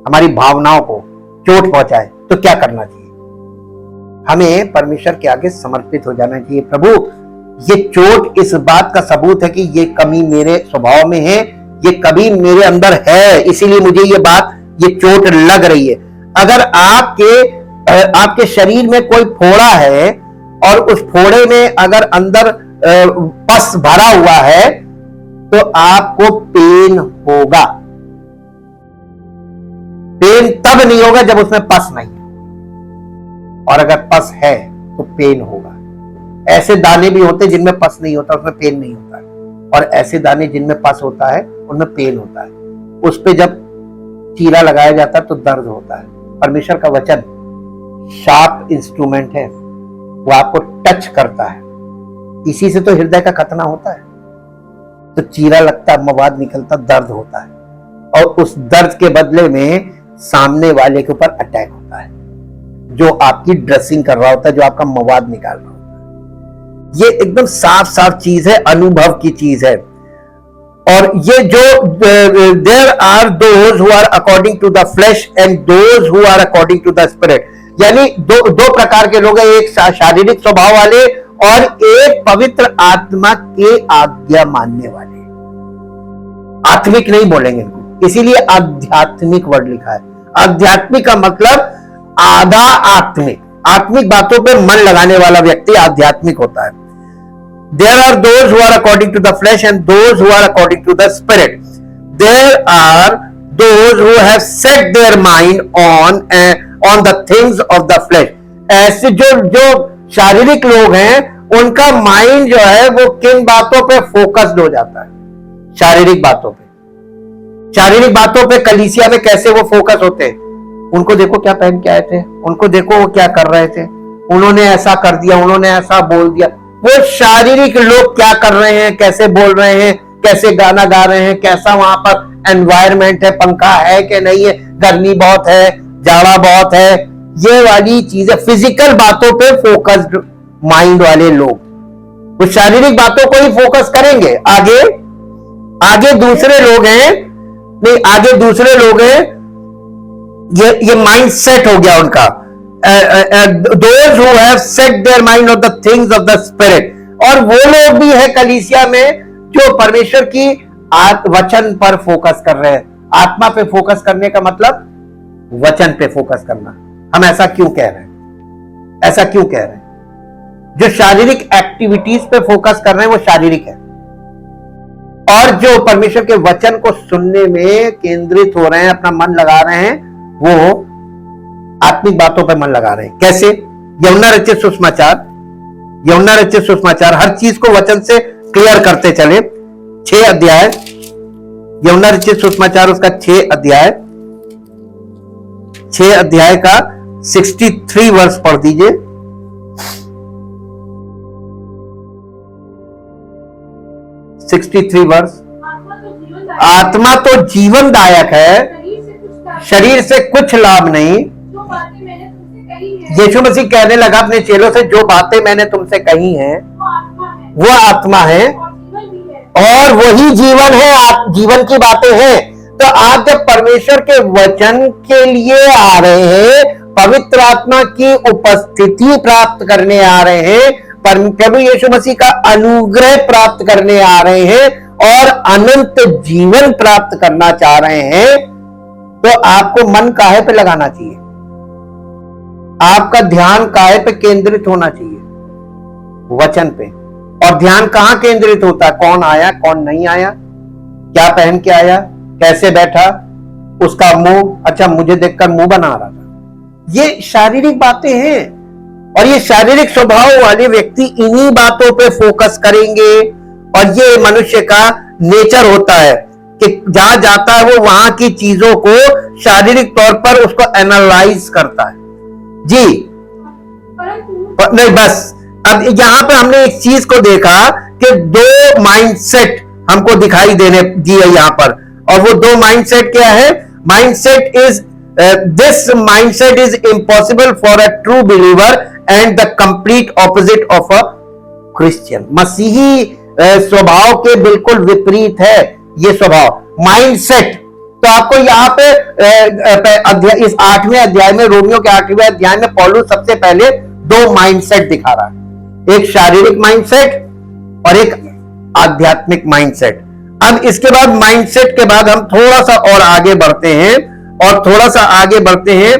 हमारी भावनाओं को चोट पहुंचाए, तो क्या करना चाहिए? हमें परमेश्वर के आगे समर्पित हो जाना चाहिए। प्रभु, ये चोट इस बात का सबूत है कि ये कमी मेरे स्वभाव में है, ये कभी मेरे अंदर है, इसीलिए मुझे ये बात, ये चोट लग रही है। अगर आपके शरीर में कोई फोड़ा है और उस फोड़े में अगर अंदर पस भरा हुआ है तो आपको पेन होगा। पेन तब नहीं होगा जब उसमें पस नहीं, और अगर पस है तो पेन होगा। ऐसे दाने भी होते जिनमें पस नहीं होता, उसमें पेन नहीं होता है, और ऐसे दाने जिनमें पस होता है उनमें पेन होता है। उस पे जब चीरा लगाया जाता है तो दर्द होता है। परमेश्वर का वचन शार्प इंस्ट्रूमेंट है, वो आपको टच करता है, इसी से तो हृदय का खतना होता है। तो चीरा लगता, मवाद निकलता, दर्द होता है, और उस दर्द के बदले में सामने वाले के ऊपर अटैक होता है, जो आपकी ड्रेसिंग कर रहा होता है, जो आपका मवाद निकाल रहा होता है। ये एकदम साफ साफ चीज है, अनुभव की चीज है। और ये जो there are those who are according to the flesh and those who are according to the spirit, यानी दो प्रकार के लोग हैं, एक शारीरिक स्वभाव वाले और एक पवित्र आत्मा के आज्ञा मानने वाले। आत्मिक नहीं बोलेंगे इनको, इसीलिए आध्यात्मिक वर्ड लिखा है। आध्यात्मिक का मतलब आधा आत्मिक, आत्मिक बातों पे मन लगाने वाला व्यक्ति आध्यात्मिक होता है। There are those who are according to the flesh and those who are according to the spirit. There are those who have set their mind on the things of the flesh. ऐसे जो शारीरिक लोग हैं, उनका mind जो है वो किन बातों पे फोकस्ड हो जाता है? शारीरिक बातों पे। शारीरिक बातों पे कलीसिया में कैसे वो फोकस होते हैं? उनको देखो क्या पहन के आए थे, उनको देखो वो क्या कर रहे थे, उन्होंने ऐसा कर दिया, उन्होंने ऐसा बोल दिया। वो शारीरिक लोग क्या कर रहे हैं, कैसे बोल रहे हैं, कैसे गाना गा रहे हैं, कैसा वहां पर एनवायरमेंट है, पंखा है कि नहीं है, गर्मी बहुत है, जाड़ा बहुत है, ये वाली चीजें, फिजिकल बातों पे फोकस्ड माइंड वाले लोग वो शारीरिक बातों को ही फोकस करेंगे। आगे दूसरे लोग हैं, नहीं आगे दूसरे लोग हैं, ये माइंड सेट हो गया उनका। Those who have set their mind on the things of the spirit, और वो लोग भी है कलीसिया में जो परमेश्वर की वचन पर फोकस कर रहे हैं। आत्मा पे फोकस करने का मतलब वचन पे फोकस करना। हम ऐसा क्यों कह रहे हैं? ऐसा क्यों कह रहे हैं? जो शारीरिक एक्टिविटीज पे फोकस कर रहे हैं वो शारीरिक है, और जो परमेश्वर के वचन को सुनने में केंद्रित हो रहे हैं, अपना मन लगा रहे हैं, वो आत्मिक बातों पर मन लगा रहे हैं। कैसे? यूहन्ना रचित सुसमाचार हर चीज को वचन से क्लियर करते चले। 6 अध्याय, यूहन्ना रचित सुसमाचार उसका 6 अध्याय का 63 वर्ष पढ़ दीजिए। 63 वर्ष। आत्मा तो जीवनदायक है, शरीर से कुछ लाभ नहीं। यीशु मसीह कहने लगा अपने चेलों से, जो बातें मैंने तुमसे कही हैं वो आत्मा है और वही जीवन है। आप जीवन की बातें हैं। तो आप जब परमेश्वर के वचन के लिए आ रहे हैं, पवित्र आत्मा की उपस्थिति प्राप्त करने आ रहे हैं, प्रभु यीशु मसीह का अनुग्रह प्राप्त करने आ रहे हैं और अनंत जीवन प्राप्त करना चाह रहे हैं, तो आपको मन काहे पे लगाना चाहिए? आपका ध्यान काहे पे केंद्रित होना चाहिए? वचन पे। और ध्यान कहां केंद्रित होता है? कौन आया, कौन नहीं आया, क्या पहन के आया, कैसे बैठा, उसका मुंह, अच्छा मुझे देखकर मुंह बना रहा था। ये शारीरिक बातें हैं और ये शारीरिक स्वभाव वाले व्यक्ति इन्हीं बातों पे फोकस करेंगे। और ये मनुष्य का नेचर होता है कि जहां जाता है वो वहां की चीजों को शारीरिक तौर पर उसको एनालाइज करता है। जी नहीं, बस अब यहां पे हमने एक चीज को देखा कि दो माइंडसेट हमको दिखाई देने दिए यहां पर, और वो दो माइंडसेट क्या है? Mindset is this mindset is impossible for a true believer and the complete opposite of a Christian. मसीही स्वभाव के बिल्कुल विपरीत है ये स्वभाव, माइंडसेट। तो आपको यहाँ पे इस 8वें अध्याय में, रोमियो के 8वें अध्याय में पौलुस सबसे पहले दो माइंडसेट दिखा रहा है, एक शारीरिक माइंडसेट और एक आध्यात्मिक माइंडसेट। अब इसके बाद माइंडसेट के बाद हम थोड़ा सा और आगे बढ़ते हैं, और थोड़ा सा आगे बढ़ते हैं,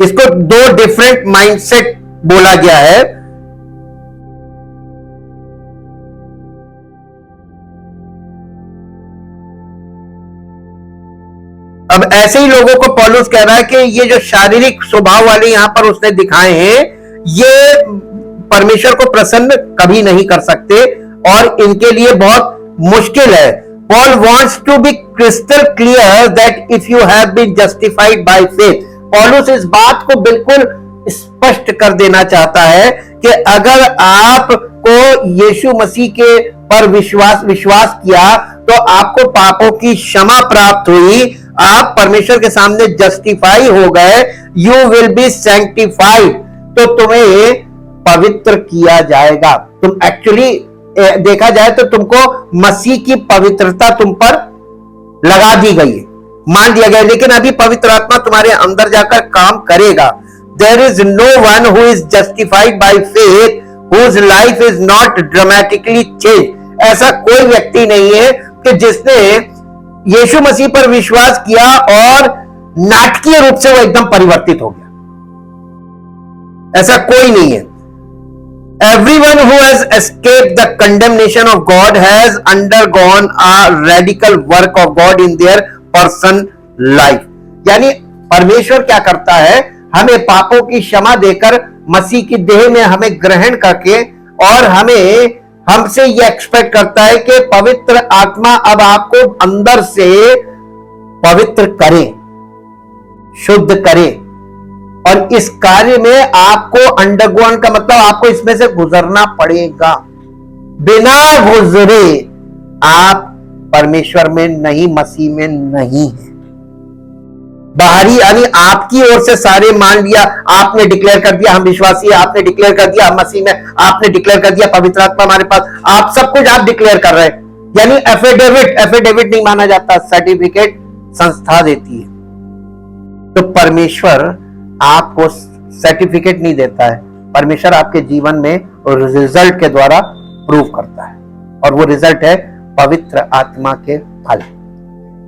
इसको दो डिफरेंट माइंडसेट बोला गया है। अब ऐसे ही लोगों को पौलुस कह रहा है कि ये जो शारीरिक स्वभाव वाले यहां पर उसने दिखाए हैं, ये परमेश्वर को प्रसन्न कभी नहीं कर सकते और इनके लिए बहुत मुश्किल है। Paul wants to be crystal clear that if you have been justified by faith, पौलुस इस बात को बिल्कुल स्पष्ट कर देना चाहता है कि अगर आपको यीशु मसीह के पर विश्वास किया तो आपको पापों की क्षमा प्राप्त हुई, आप परमेश्वर के सामने जस्टिफाई हो गए, यू विल बी सैंक्टिफाइड, तो तुम्हें पवित्र किया जाएगा। तुम एक्चुअली देखा जाए तो तुमको मसीह की पवित्रता तुम पर लगा दी गई है, मान दिया गया, लेकिन अभी पवित्र आत्मा तुम्हारे अंदर जाकर काम करेगा। There is no one who is justified by faith whose life is not dramatically change. ऐसा कोई व्यक्ति नहीं है कि जिसने यीशु मसीह पर विश्वास किया और नाटकीय रूप से वो एकदम परिवर्तित हो गया, ऐसा कोई नहीं है। Everyone who has escaped the condemnation of God has undergone a radical work of God in their person life। यानी परमेश्वर क्या करता है, हमें पापों की क्षमा देकर मसीह की देह में हमें ग्रहण करके और हमसे ये एक्सपेक्ट करता है कि पवित्र आत्मा अब आपको अंदर से पवित्र करे, शुद्ध करे। और इस कार्य में आपको अंडरगोन का मतलब आपको इसमें से गुजरना पड़ेगा। बिना गुजरे आप परमेश्वर में नहीं, मसीह में नहीं है। बाहरी यानी आपकी ओर से सारे मान लिया, आपने डिक्लेयर कर दिया हम विश्वासी है, आपने डिक्लेयर कर दिया हम मसीह में, आपने डिक्लेयर कर दिया पवित्र आत्मा हमारे पास, आप सब कुछ आप डिक्लेयर कर रहे हैं। यानी एफिडेविट नहीं माना जाता, सर्टिफिकेट संस्था देती है। तो परमेश्वर आपको सर्टिफिकेट नहीं देता है, परमेश्वर आपके जीवन में रिजल्ट के द्वारा प्रूव करता है, और वो रिजल्ट है पवित्र आत्मा के फल।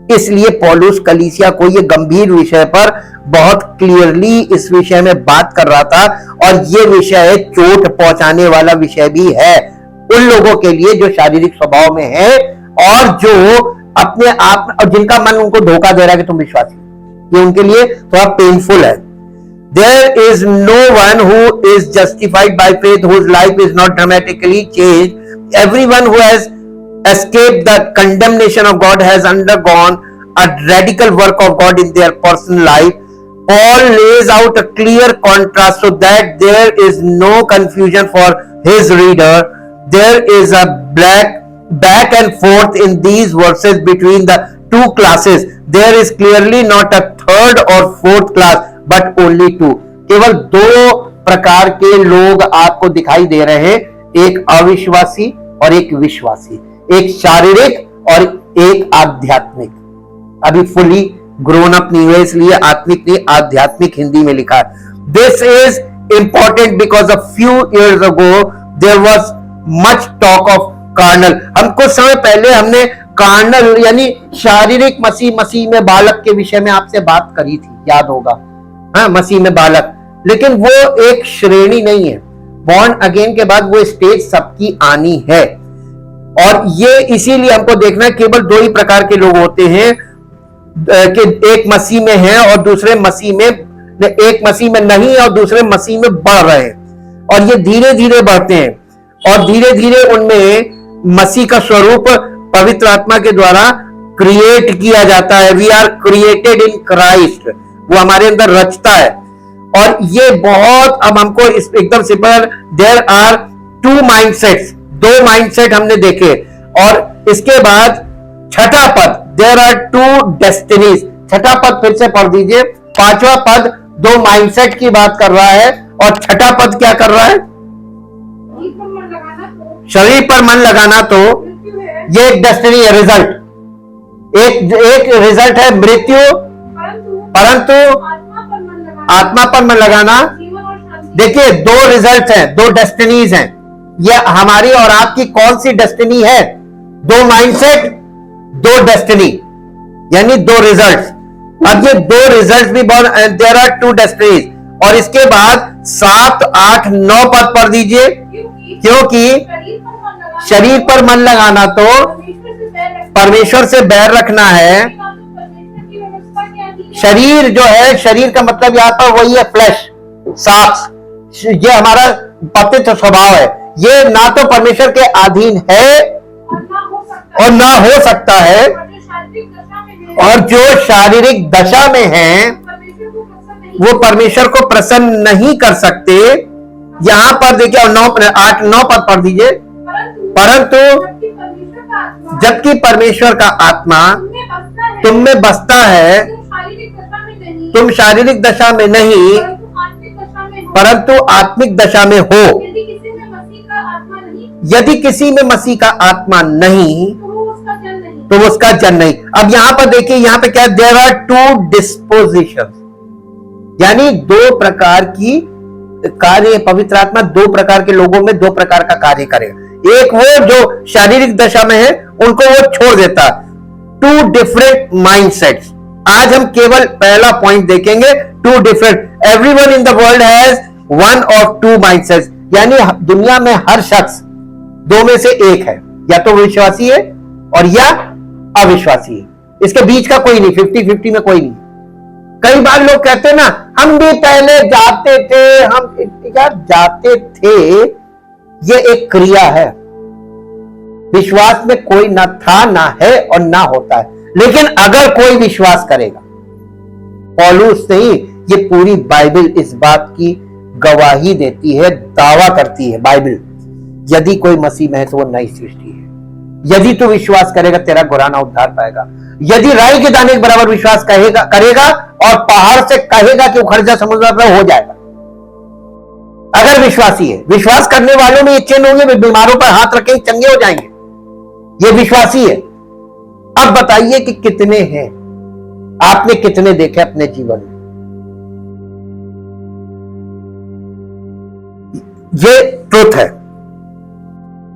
इसलिए पौलुस कलीसिया को ये गंभीर विषय पर बहुत क्लियरली इस विषय में बात कर रहा था, और ये विषय चोट पहुंचाने वाला विषय भी है उन लोगों के लिए जो शारीरिक स्वभाव में है और जो अपने आप और जिनका मन उनको धोखा दे रहा है कि तुम विश्वासी, ये उनके लिए थोड़ा पेनफुल है। There is no one who is justified by faith whose life is not dramatically changed. Everyone who has escaped the condemnation of God has undergone a radical work of God in their personal life. Paul lays out a clear contrast so that there is no confusion for his reader. There is a back and forth in these verses between the 2 classes. There is clearly not a third or fourth class, but only 2. केवल 2 प्रकार के लोग आपको दिखाई दे रहे हैं, एक अविश्वासी और एक विश्वासी, एक शारीरिक और एक आध्यात्मिक। अभी फुली ग्रोन अप नहीं हुए, इसलिए आत्मिक नहीं, आध्यात्मिक हिंदी में लिखा है। This is important because a few years ago there was much talk of carnal. हम कुछ समय पहले हमने कार्नल यानी शारीरिक मसीह में बालक के विषय में आपसे बात करी थी, याद होगा, हाँ, मसीह में बालक। लेकिन वो एक श्रेणी नहीं है, बॉर्न अगेन के बाद वो स्टेज सबकी आनी है। और ये इसीलिए हमको देखना है, केवल 2 ही प्रकार के लोग होते हैं कि एक मसीह में है और दूसरे मसीह में, एक मसीह में नहीं और दूसरे मसीह में बढ़ रहे हैं। और ये धीरे धीरे बढ़ते हैं और धीरे धीरे उनमें मसीह का स्वरूप पवित्र आत्मा के द्वारा क्रिएट किया जाता है। We are created in Christ, वो हमारे अंदर रचता है। और ये बहुत, अब हमको एकदम simple, there are 2 mindsets, 2 mindset हमने देखे। और इसके बाद छठा पद, देयर आर 2 डेस्टिनीज। छठा पद फिर से पढ़ दीजिए। 5वां पद 2 माइंडसेट की बात कर रहा है और छठा पद क्या कर रहा है? शरीर पर मन लगाना तो ये एक डेस्टिनी है, रिजल्ट, एक रिजल्ट है मृत्यु, परंतु आत्मा पर मन लगाना। देखिए 2 रिजल्ट हैं, 2 डेस्टिनीज हैं। ये हमारी और आपकी कौन सी डेस्टिनी है? 2 माइंडसेट, 2 डेस्टिनी, यानी 2 रिजल्ट। अब ये 2 रिजल्ट भी बहुत, देयर आर 2 डेस्टिनीज। और इसके बाद 7, 8, 9 पद पढ़ दीजिए। क्योंकि शरीर पर मन लगाना तो परमेश्वर से बैर रखना है। शरीर जो है, शरीर का मतलब यहां पर वही है फ्लैश, साक्ष, ये हमारा पतित स्वभाव है। ये ना तो परमेश्वर के अधीन है और ना हो सकता है। और जो शारीरिक दशा में है वो परमेश्वर को प्रसन्न नहीं कर सकते। यहां पर देखिए, 8, 9 पद पढ़ दीजिए। परंतु जबकि परमेश्वर का आत्मा तुम में बसता है, तुम शारीरिक दशा में नहीं परंतु आत्मिक दशा में हो। यदि किसी में मसीह का आत्मा नहीं तो वो उसका जन नहीं। अब यहां पर देखिए, यहां पे क्या, देयर आर 2 डिस्पोजिशन, यानी 2 प्रकार की कार्य। पवित्र आत्मा 2 प्रकार के लोगों में 2 प्रकार का कार्य करेगा। एक वो जो शारीरिक दशा में है उनको वो छोड़ देता। 2 डिफरेंट माइंडसेट्स। आज हम केवल पहला पॉइंट देखेंगे, 2 different. Everyone in the world has 1 और 2 माइंडसेट्स, यानी दुनिया में हर शख्स 2 में से एक है, या तो विश्वासी है और या अविश्वासी है। इसके बीच का कोई नहीं, 50-50 में कोई नहीं। कई बार लोग कहते हैं ना, हम भी पहले जाते थे, हम क्या जाते थे, ये एक क्रिया है। विश्वास में कोई ना था, ना है और ना होता है। लेकिन अगर कोई विश्वास करेगा, पौलुस नहीं, ये पूरी बाइबल इस बात की गवाही देती है, दावा करती है बाइबल, यदि कोई मसीह में है तो वो नई सृष्टि है। यदि तू विश्वास करेगा तेरा घुराना उद्धार पाएगा। यदि राई के दाने के बराबर विश्वास करेगा और पहाड़ से कहेगा कि उखड़ जा समुद्र में, हो जाएगा। अगर विश्वासी है, विश्वास करने वालों में ये चिन्ह होंगे, बीमारों पर हाथ रखेंगे चंगे हो जाएंगे, ये विश्वासी है। अब बताइए कि कितने हैं, आपने कितने देखे अपने जीवन में? ये ट्रुथ है।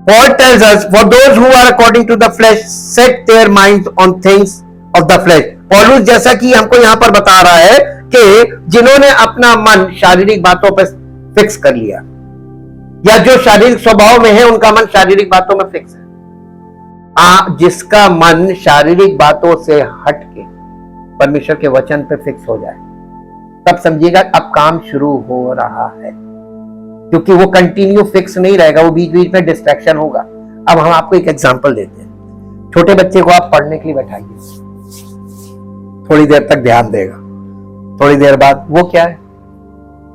Paul tells us, for those who are according to the flesh set their minds on things of the flesh. पौलुस जैसा कि हमको यहां पर बता रहा है कि जिन्होंने अपना मन शारीरिक बातों पर फिक्स कर लिया, या जो शारीरिक स्वभाव में है उनका मन शारीरिक बातों में फिक्स है। जिसका मन शारीरिक बातों से हट के परमेश्वर के वचन पे फिक्स हो जाए, तब समझिएगा अब काम शुरू हो रहा है। क्योंकि वो कंटिन्यू फिक्स नहीं रहेगा, वो बीच बीच में डिस्ट्रैक्शन होगा। अब हम आपको एक एग्जांपल देते हैं। छोटे बच्चे को आप पढ़ने के लिए बैठाइए, थोड़ी देर तक ध्यान देगा, थोड़ी देर बाद वो क्या है,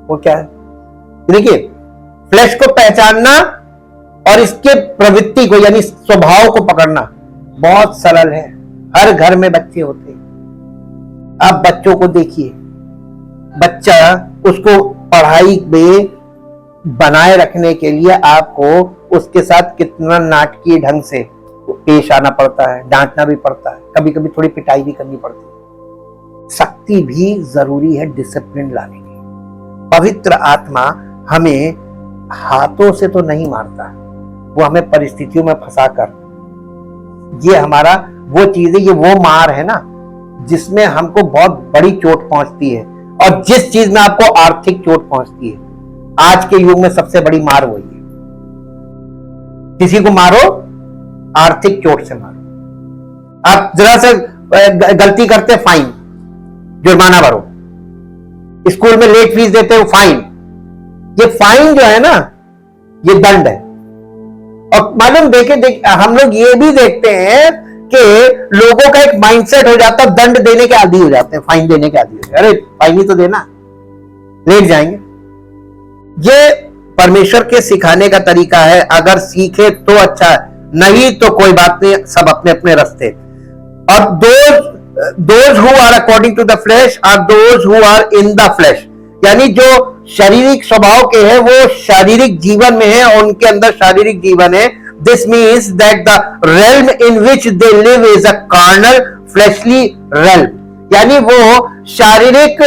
वो क्या है। देखिए, फ्लैश को पहचानना और इसके प्रवृत्ति को यानी स्वभाव को पकड़ना बहुत सरल है। हर घर में बच्चे होते हैं। आप बच्चों को देखिए, बच्चा उसको पढ़ाई में बनाए रखने के लिए आपको उसके साथ कितना नाटकीय ढंग से पेश आना पड़ता है, डांटना भी पड़ता है, कभी कभी थोड़ी पिटाई भी करनी पड़ती है। सख्ती भी जरूरी है डिसिप्लिन लाने की। पवित्र आत्मा हमें हाथों से तो नहीं मारता, वो हमें परिस्थितियों में फंसाकर, ये हमारा वो चीज है, ये वो मार है ना जिसमें हमको बहुत बड़ी चोट पहुंचती है, और जिस चीज में आपको आर्थिक चोट पहुंचती है। आज के युग में सबसे बड़ी मार वही है। किसी को मारो, आर्थिक चोट से मारो। आप जरा से गलती करते, फाइन, जुर्माना भरो। स्कूल में लेट फीस देते हो, फाइन। ये फाइन जो है ना, ये दंड है। और मालूम देखे हम लोग ये भी देखते हैं कि लोगों का एक माइंडसेट हो जाता है, दंड देने के आदी हो जाते हैं, फाइन देने के आदी हो जाते हैं। अरे फाइन ही तो देना, लेट जाएंगे। ये परमेश्वर के सिखाने का तरीका है। अगर सीखे तो अच्छा है, नहीं तो कोई बात नहीं, सब अपने अपने रास्ते। और those who are according to the flesh are those who are in the flesh, यानी जो शारीरिक स्वभाव के हैं वो शारीरिक जीवन में है, और उनके अंदर शारीरिक जीवन है। This means that the realm in which they live is a carnal fleshly realm, यानी वो शारीरिक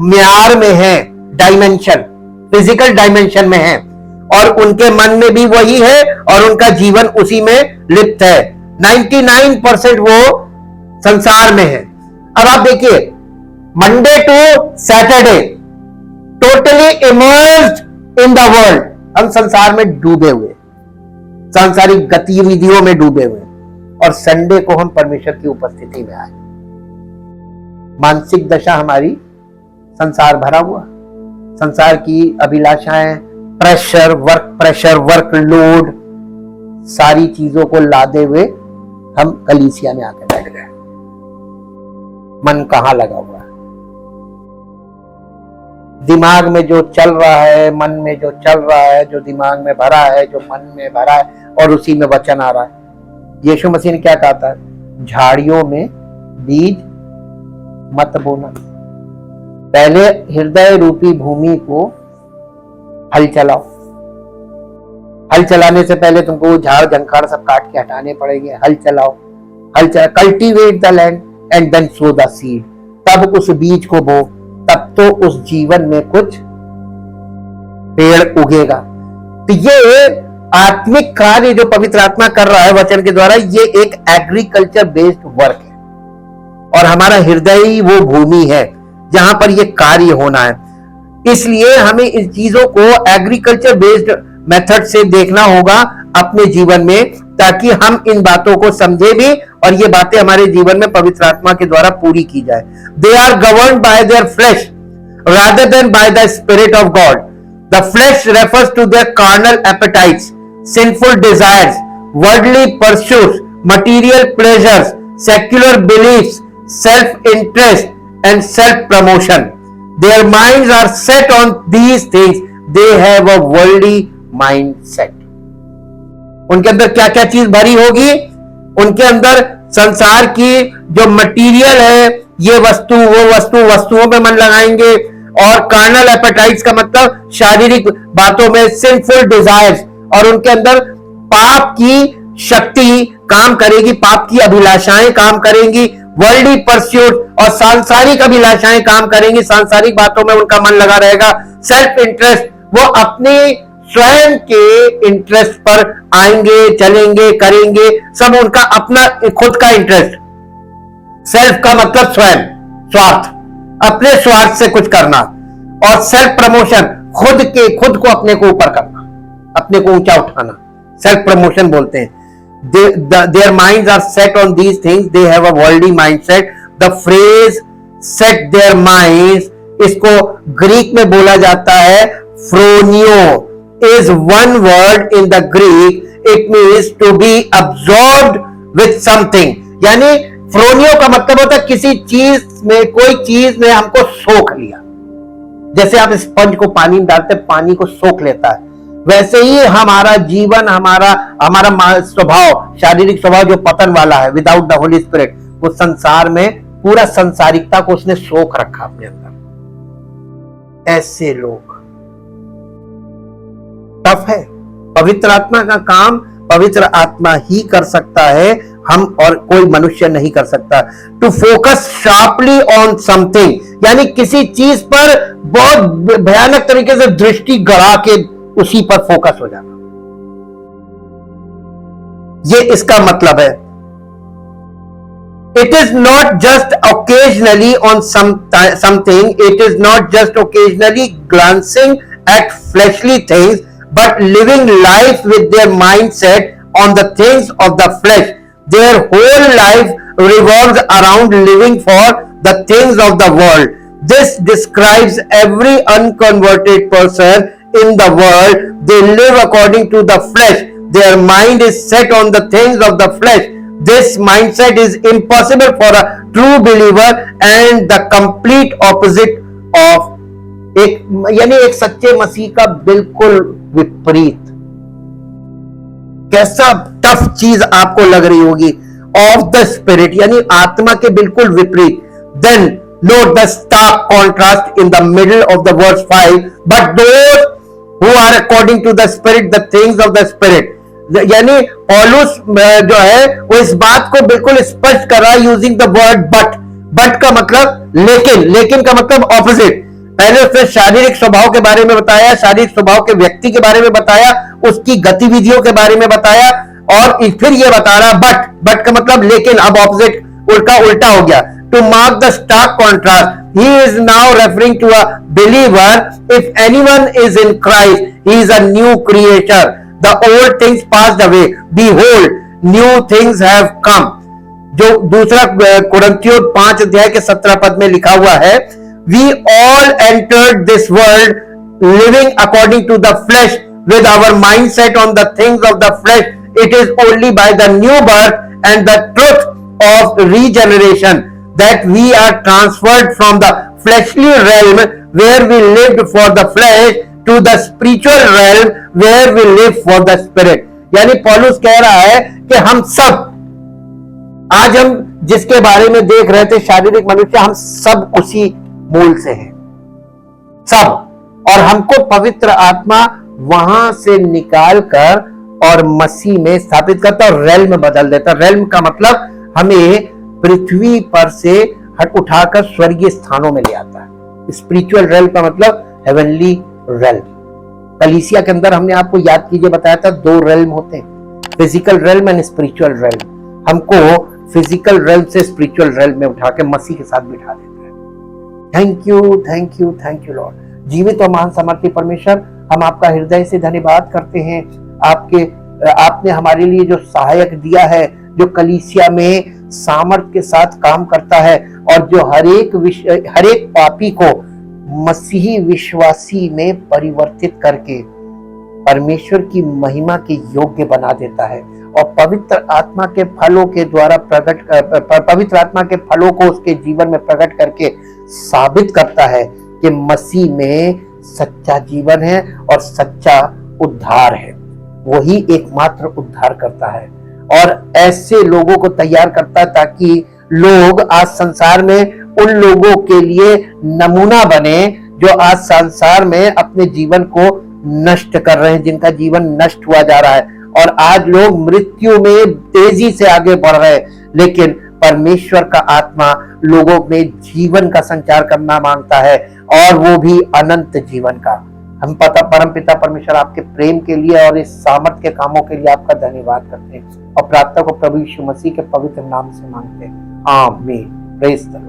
म्यार में है, डायमेंशन, फिजिकल डायमेंशन में है, और उनके मन में भी वही है, और उनका जीवन उसी में लिप्त है। 99% वो संसार में है। अब आप देखिए, Monday to Saturday totally immersed in the world, हम संसार में डूबे हुए, सांसारिक गतिविधियों में डूबे हुए, और संडे को हम परमेश्वर की उपस्थिति में आए। मानसिक दशा हमारी संसार भरा हुआ, संसार की अभिलाषाएं, प्रेशर, वर्क लोड, सारी चीजों को लादे हुए हम कलीसिया में आकर बैठ गए। मन कहां लगा हुआ है? दिमाग में जो चल रहा है, मन में जो चल रहा है, जो दिमाग में भरा है, जो मन में भरा है, और उसी में वचन आ रहा है। यीशु मसीह ने क्या कहा था? झाड़ियों में बीज मत बोना, पहले हृदय रूपी भूमि को हल चलाओ। हल चलाने से पहले तुमको झाड़ झंखाड़ सब काट के हटाने पड़ेंगे। हल चलाओ, cultivate the land and then sow the seed, तब उस बीज को बो, तब तो उस जीवन में कुछ पेड़ उगेगा। तो ये आत्मिक कार्य जो पवित्र आत्मा कर रहा है वचन के द्वारा, ये एक एग्रीकल्चर बेस्ड वर्क है, और हमारा हृदय ही वो भूमि है जहां पर ये कार्य होना है। इसलिए हमें इन चीजों को एग्रीकल्चर बेस्ड मेथड से देखना होगा अपने जीवन में, ताकि हम इन बातों को समझे भी, और ये बातें हमारे जीवन में पवित्र आत्मा के द्वारा पूरी की जाए। They are governed by their flesh rather than by the Spirit of God. The flesh refers to their carnal appetites, sinful desires, worldly pursuits, material pleasures, secular beliefs, self-interest, and self-promotion. Their minds are set on these things. They have a worldly mindset. उनके अंदर क्या क्या चीज भरी होगी? उनके अंदर संसार की जो मटीरियल है, ये वस्तु वो वस्तु, वस्तुओं पे मन लगाएंगे, और कार्नल एपेटाइट्स का मतलब शारीरिक बातों में सिंफुल डिजायर्स, और उनके अंदर पाप की शक्ति काम करेगी, पाप की अभिलाषाएं काम करेंगी, वर्ल्डली परस्यूट और सांसारिक अभिलाषाएं काम करेंगी, सांसारिक बातों में उनका मन लगा रहेगा। सेल्फ इंटरेस्ट, वो अपने स्वयं के इंटरेस्ट पर आएंगे, चलेंगे, करेंगे, सब उनका अपना खुद का इंटरेस्ट। सेल्फ का मतलब स्वयं, स्वार्थ, अपने स्वार्थ से कुछ करना, और सेल्फ प्रमोशन, खुद को अपने को ऊपर करना, अपने को ऊंचा उठाना, सेल्फ प्रमोशन बोलते हैं। Their minds are set on these things. They have a worldly mindset. The phrase set their minds, इसको ग्रीक में बोला जाता है फ्रोनियो, is one word in the Greek. It means to be absorbed with something. यानी फ्रोनियो का मतलब होता है किसी चीज में, कोई चीज ने हमको सोख लिया। जैसे आप स्पंज को पानी में डालते, पानी को सोख लेता है, वैसे ही हमारा जीवन, हमारा स्वभाव, शारीरिक स्वभाव जो पतन वाला है, विदाउट द होली स्पिरिट, वो संसार में पूरा संसारिकता को उसने सोख रखा अपने अंदर। ऐसे लोग टफ है। पवित्र आत्मा का काम पवित्र आत्मा ही कर सकता है, हम और कोई मनुष्य नहीं कर सकता। To focus sharply on something, यानी किसी चीज पर बहुत भयानक तरीके से दृष्टि गड़ा के उसी पर फोकस हो जाना, ये इसका मतलब है। It is not just occasionally on something, it is not just occasionally glancing at fleshly things, but living life with their mindset on the things of the flesh. Their whole life revolves around living for the things of the world. This describes every unconverted person in the world. They live according to the flesh. Their mind is set on the things of the flesh. This mindset is impossible for a true believer and the complete opposite of एक सच्चे मसीह का बिल्कुल विपरीत। कैसा tough चीज आपको लग रही होगी। ऑफ द स्पिरिट यानी आत्मा के बिल्कुल विपरीत। Then note the stark contrast in the middle of the verse 5, but those who are according to the spirit the things of the spirit. यानी पौलुस जो है वो इस बात को बिल्कुल स्पष्ट कर रहा है using the word but. But का मतलब लेकिन, लेकिन का मतलब ऑपोजिट। पहले उसने शारीरिक स्वभाव के बारे में बताया, शारीरिक स्वभाव के व्यक्ति के बारे में बताया, उसकी गतिविधियों के बारे में बताया, और फिर ये बता रहा बट। बट का मतलब लेकिन, अब ऑपोजिट उल्टा हो गया। To mark the stark contrast, he is now referring to a believer. If anyone is in Christ, he is a new creator. The old things passed away, behold, new things have come. जो दूसरा कुरिन्थियों 5 अध्याय के 17 पद में लिखा हुआ है, we all entered this world living according to the flesh with our mindset on the things of the flesh. It is only by the new birth and the truth of regeneration that we are transferred from the fleshly realm where we lived for the flesh to the spiritual realm where we live for the spirit. यानी पौलुस कह रहा है कि हम सब, आज हम जिसके बारे में देख रहे थे शारीरिक मनुष्य, हम सब उसी मूल से हैं सब। और हमको पवित्र आत्मा वहां से निकाल कर और मसीह में स्थापित करता और रेल्म बदल देता। रेल्म का मतलब हमें पृथ्वी पर से उठाकर स्वर्गीय स्थानों में ले आता है। स्पिरिचुअल रेल्म का मतलब हेवनली रेल्म। कलीसिया के अंदर हमने आपको याद कीजिए बताया था 2 रेल्म होते हैं, physical realm and spiritual realm. हमको फिजिकल रेल्म से स्पिरिचुअल रेल्म में उठा के मसीह के साथ बिठा देता है। Thank you, thank you, thank you Lord. जीवित और महान सामर्थी परमेश्वर, हम आपका हृदय से धन्यवाद करते हैं। आपने हमारे लिए जो सहायक दिया है, जो कलीसिया में सामर्थ के साथ काम करता है और जो हर एक पापी को मसीही विश्वासी में परिवर्तित करके परमेश्वर की महिमा के योग्य बना देता है और पवित्र आत्मा के फलों के द्वारा पवित्र आत्मा के फलों को उसके जीवन में प्रकट करके साबित करता है कि मसीह में सच्चा जीवन है और सच्चा उद्धार है। वही एकमात्र उद्धार करता है और ऐसे लोगों को तैयार करता है ताकि लोग आज संसार में उन लोगों के लिए नमूना बने जो आज संसार में अपने जीवन को नष्ट कर रहे हैं, जिनका जीवन नष्ट हुआ जा रहा है और आज लोग मृत्यु में तेजी से आगे बढ़ रहे हैं। लेकिन परमेश्वर का आत्मा लोगों में जीवन का संचार करना मांगता है और वो भी अनंत जीवन का। हम परम पिता परमेश्वर आपके प्रेम के लिए और इस सामर्थ के कामों के लिए आपका धन्यवाद करते हैं और प्रार्थना को प्रभु यीशु मसीह के पवित्र नाम से मांगते हैं। आमीन। Praise the Lord.